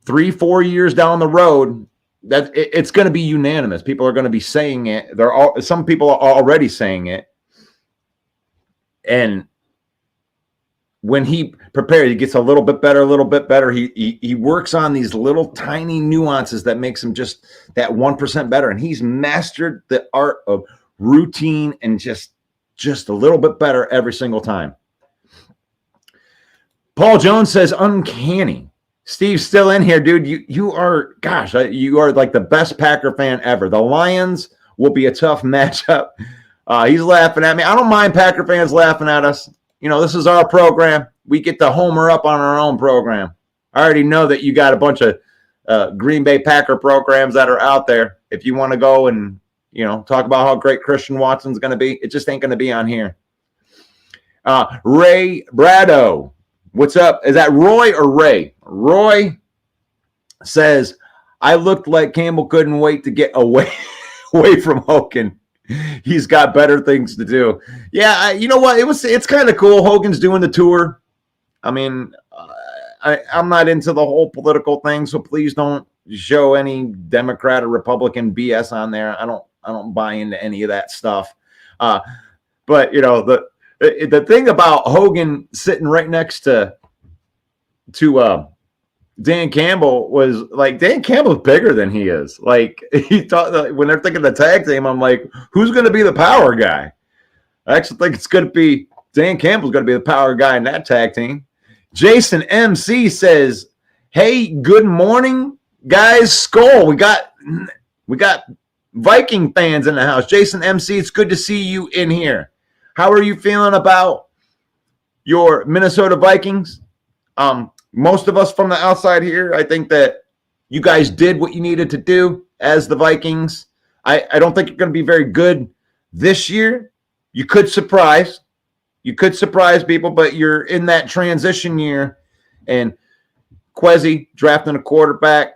3-4 years down the road, that it's going to be unanimous. People are going to be saying it. Some people are already saying it. And when he prepares, he gets a little bit better. He works on these little tiny nuances that makes him just that 1% better. And he's mastered the art of routine and just a little bit better every single time. Paul Jones says uncanny. Steve's still in here, dude. You are like the best Packer fan ever. The Lions will be a tough matchup. He's laughing at me. I don't mind Packer fans laughing at us. This is our program. We get to homer up on our own program. I already know that you got a bunch of Green Bay Packer programs that are out there. If you want to go and, talk about how great Christian Watson's going to be, it just ain't going to be on here. Ray Brado. What's up? Is that Roy or Ray? Roy says, I looked like Campbell couldn't wait to get away from Hogan. He's got better things to do. Yeah, you know what? It's kind of cool. Hogan's doing the tour. I mean, I'm not into the whole political thing, so please don't show any Democrat or Republican BS on there. I don't buy into any of that stuff. But you know, the thing about Hogan sitting right next to Dan Campbell was like, Dan Campbell's bigger than he is. Like, he thought, when they're thinking the tag team, I'm like, who's going to be the power guy? I actually think it's going to be Dan Campbell's going to be the power guy in that tag team. Jason MC says, hey, good morning, guys. Skull, we got Viking fans in the house. Jason MC, it's good to see you in here. How are you feeling about your Minnesota Vikings? Most of us from the outside here, I think that you guys did what you needed to do as the Vikings. I don't think you're going to be very good this year. You could surprise. You could surprise people, but you're in that transition year. And Quezzy drafting a quarterback,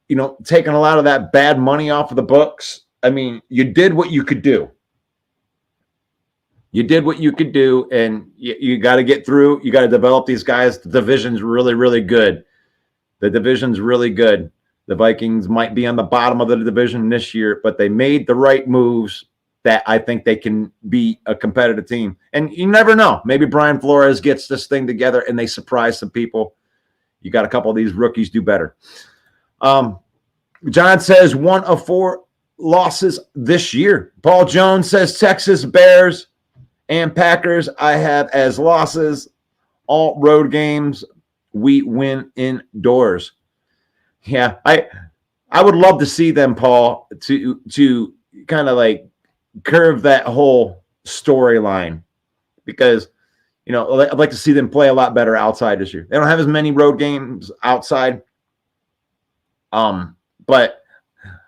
you know, taking a lot of that bad money off of the books. I mean, you did what you could do. You did what you could do, and you got to get through. You got to develop these guys. The division's really, really good. The division's really good. The Vikings might be on the bottom of the division this year, but they made the right moves that I think they can be a competitive team. And you never know. Maybe Brian Flores gets this thing together and they surprise some people. You got a couple of these rookies do better. John says 1 of 4 losses this year. Paul Jones says Texas Bears and Packers I have as losses. All road games we win indoors. Yeah, I would love to see them, Paul, to kind of like curve that whole storyline, because you know I'd like to see them play a lot better outside this year. They don't have as many road games outside, but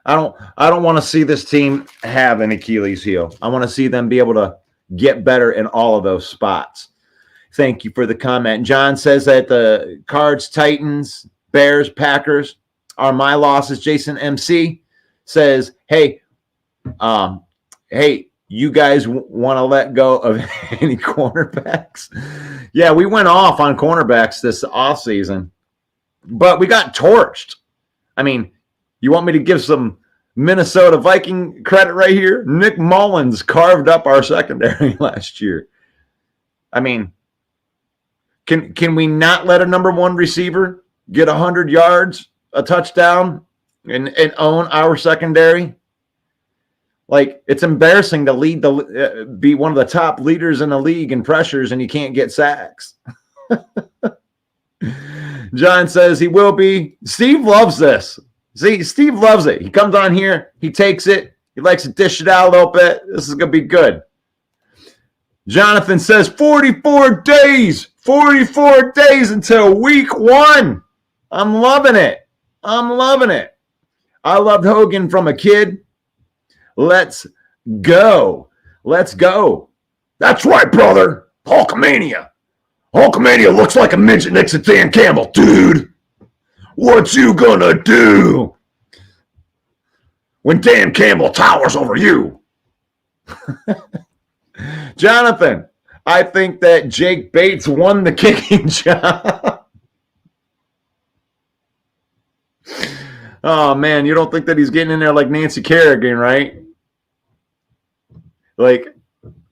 I don't want to see this team have an Achilles heel. I want to see them be able to get better in all of those spots. Thank you for the comment. John says that the Cards, Titans, Bears, Packers are my losses. Jason MC says, hey, you guys want to let go of any cornerbacks? Yeah, we went off on cornerbacks this offseason, but we got torched. I mean, you want me to give some Minnesota Viking credit right here? Nick Mullins carved up our secondary last year. I mean, can we not let a number 1 receiver get 100 yards, a touchdown, and own our secondary? Like, it's embarrassing to be one of the top leaders in the league in pressures, and you can't get sacks. John says he will be. Steve loves this. See, Steve loves it. He comes on here. He takes it. He likes to dish it out a little bit. This is going to be good. Jonathan says 44 days. 44 days until week 1. I'm loving it. I'm loving it. I loved Hogan from a kid. Let's go. Let's go. That's right, brother. Hulkamania. Hulkamania looks like a midget next to Dan Campbell, dude. What you gonna do when Dan Campbell towers over you? Jonathan, I think that Jake Bates won the kicking job. Oh, man, you don't think that he's getting in there like Nancy Kerrigan, right? Like,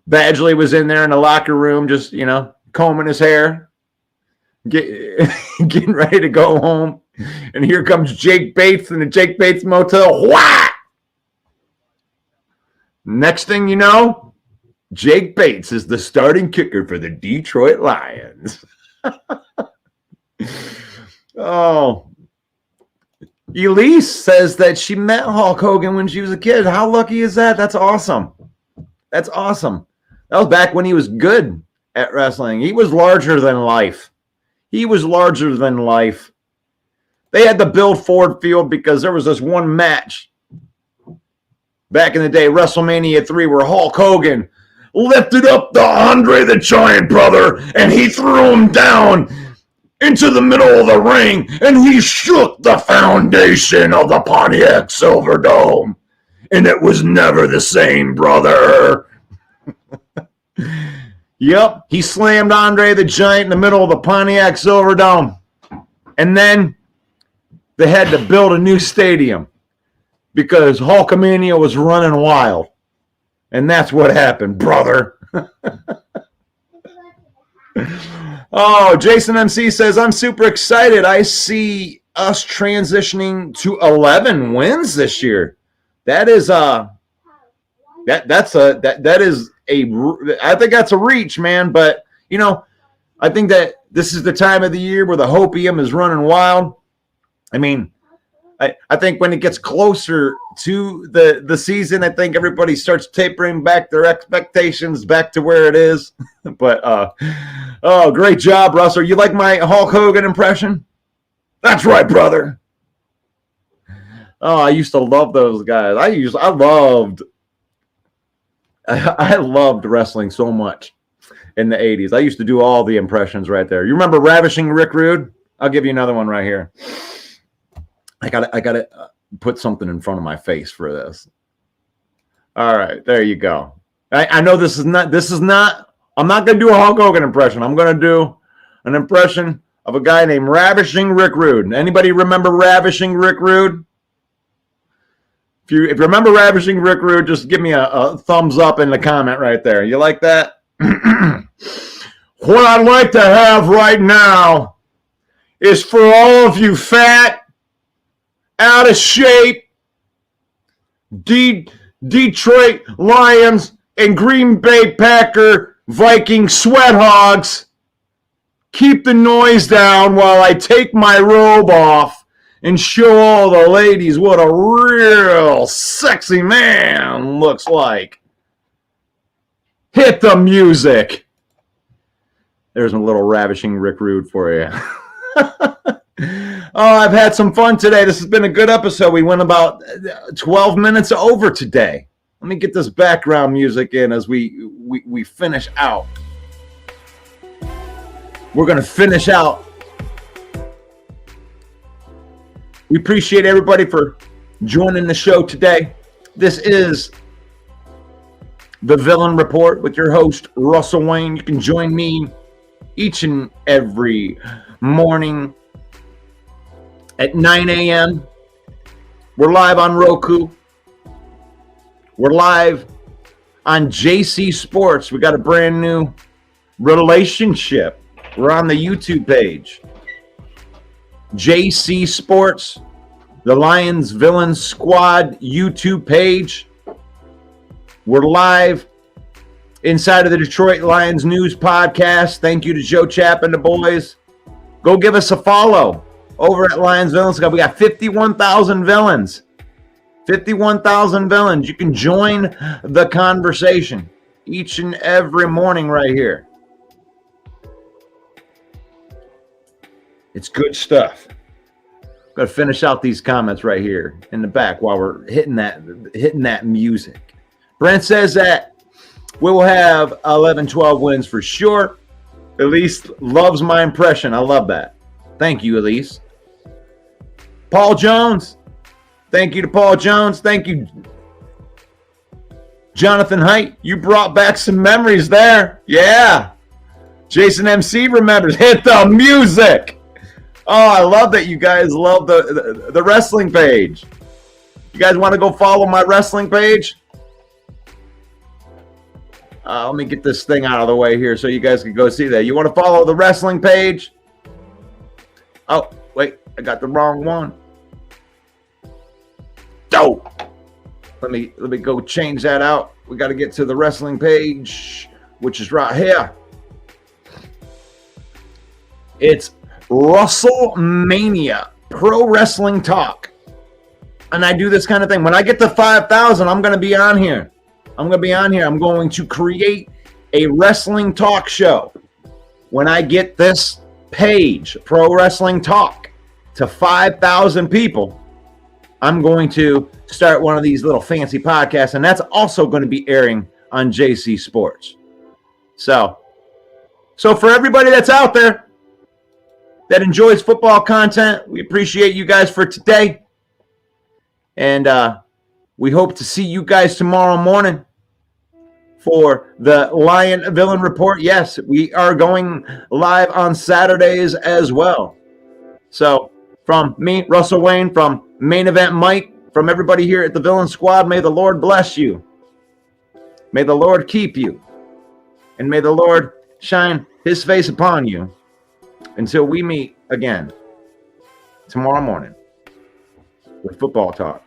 Badgley was in there in the locker room just, you know, combing his hair, getting ready to go home. And here comes Jake Bates in the Jake Bates Motel. What? Next thing you know, Jake Bates is the starting kicker for the Detroit Lions. Oh. Elise says that she met Hulk Hogan when she was a kid. How lucky is that? That's awesome. That's awesome. That was back when he was good at wrestling. He was larger than life. He was larger than life. They had to build Ford Field because there was this one match back in the day, WrestleMania 3, where Hulk Hogan lifted up the Andre the Giant, brother, and he threw him down into the middle of the ring, and he shook the foundation of the Pontiac Silverdome. And it was never the same, brother. Yep, he slammed Andre the Giant in the middle of the Pontiac Silverdome. And then they had to build a new stadium because Hulkamania was running wild. And that's what happened, brother. Oh, Jason MC says, I'm super excited. I see us transitioning to 11 wins this year. That is I think that's a reach, man. But you know, I think that this is the time of the year where the hopium is running wild. I mean, I think when it gets closer to the season, I think everybody starts tapering back their expectations back to where it is. But oh, great job, Russell. You like my Hulk Hogan impression? That's right, brother. Oh, I used to love those guys. I loved wrestling so much in the 80s. I used to do all the impressions right there. You remember Ravishing Rick Rude? I'll give you another one right here. I gotta put something in front of my face for this. All right, there you go. I know this is not. I'm not gonna do a Hulk Hogan impression. I'm gonna do an impression of a guy named Ravishing Rick Rude. Anybody remember Ravishing Rick Rude? If you remember Ravishing Rick Rude, just give me a thumbs up in the comment right there. You like that? What I'd like to have right now is for all of you fat, out of shape Detroit Lions and Green Bay Packer Viking sweat hogs, keep the noise down while I take my robe off and show all the ladies what a real sexy man looks like. Hit the music. There's a little Ravishing Rick Rude for you. Oh, I've had some fun today. This has been a good episode. We went about 12 minutes over today. Let me get this background music in as we finish out. We're going to finish out. We appreciate everybody for joining the show today. This is The Villain Report with your host, Russell Wayne. You can join me each and every morning at 9 a.m. We're live on Roku. We're live on JC Sports. We got a brand new relationship. We're on the YouTube page. JC Sports, the Lions Villain Squad YouTube page. We're live inside of the Detroit Lions News Podcast. Thank you to Joe Chapp and the boys. Go give us a follow over at Lions Villains. We got 51,000 villains. 51,000 villains. You can join the conversation each and every morning right here. It's good stuff. Got to finish out these comments right here in the back while we're hitting that music. Brent says that we will have 11, 12 wins for sure. Elise loves my impression. I love that. Thank you, Elise. Paul Jones. Thank you to Paul Jones. Thank you, Jonathan Height. You brought back some memories there. Yeah. Jason MC remembers. Hit the music. Oh, I love that you guys love the wrestling page. You guys want to go follow my wrestling page? Let me get this thing out of the way here so you guys can go see that. You want to follow the wrestling page? Oh, wait. I got the wrong one. Dope. Let me go change that out. We got to get to the wrestling page, which is right here. It's WrestleMania Pro Wrestling Talk. And I do this kind of thing. When I get to 5,000, I'm going to be on here. I'm going to create a wrestling talk show. When I get this page, Pro Wrestling Talk, to 5,000 people, I'm going to start one of these little fancy podcasts, and that's also going to be airing on JC Sports. So for everybody that's out there that enjoys football content, we appreciate you guys for today. And we hope to see you guys tomorrow morning for the Lion Villain Report. Yes, we are going live on Saturdays as well. So from me, Russell Wayne, from Main Event Mike, from everybody here at the Villain Squad, may the Lord bless you. May the Lord keep you. And may the Lord shine his face upon you until we meet again tomorrow morning with Football Talk.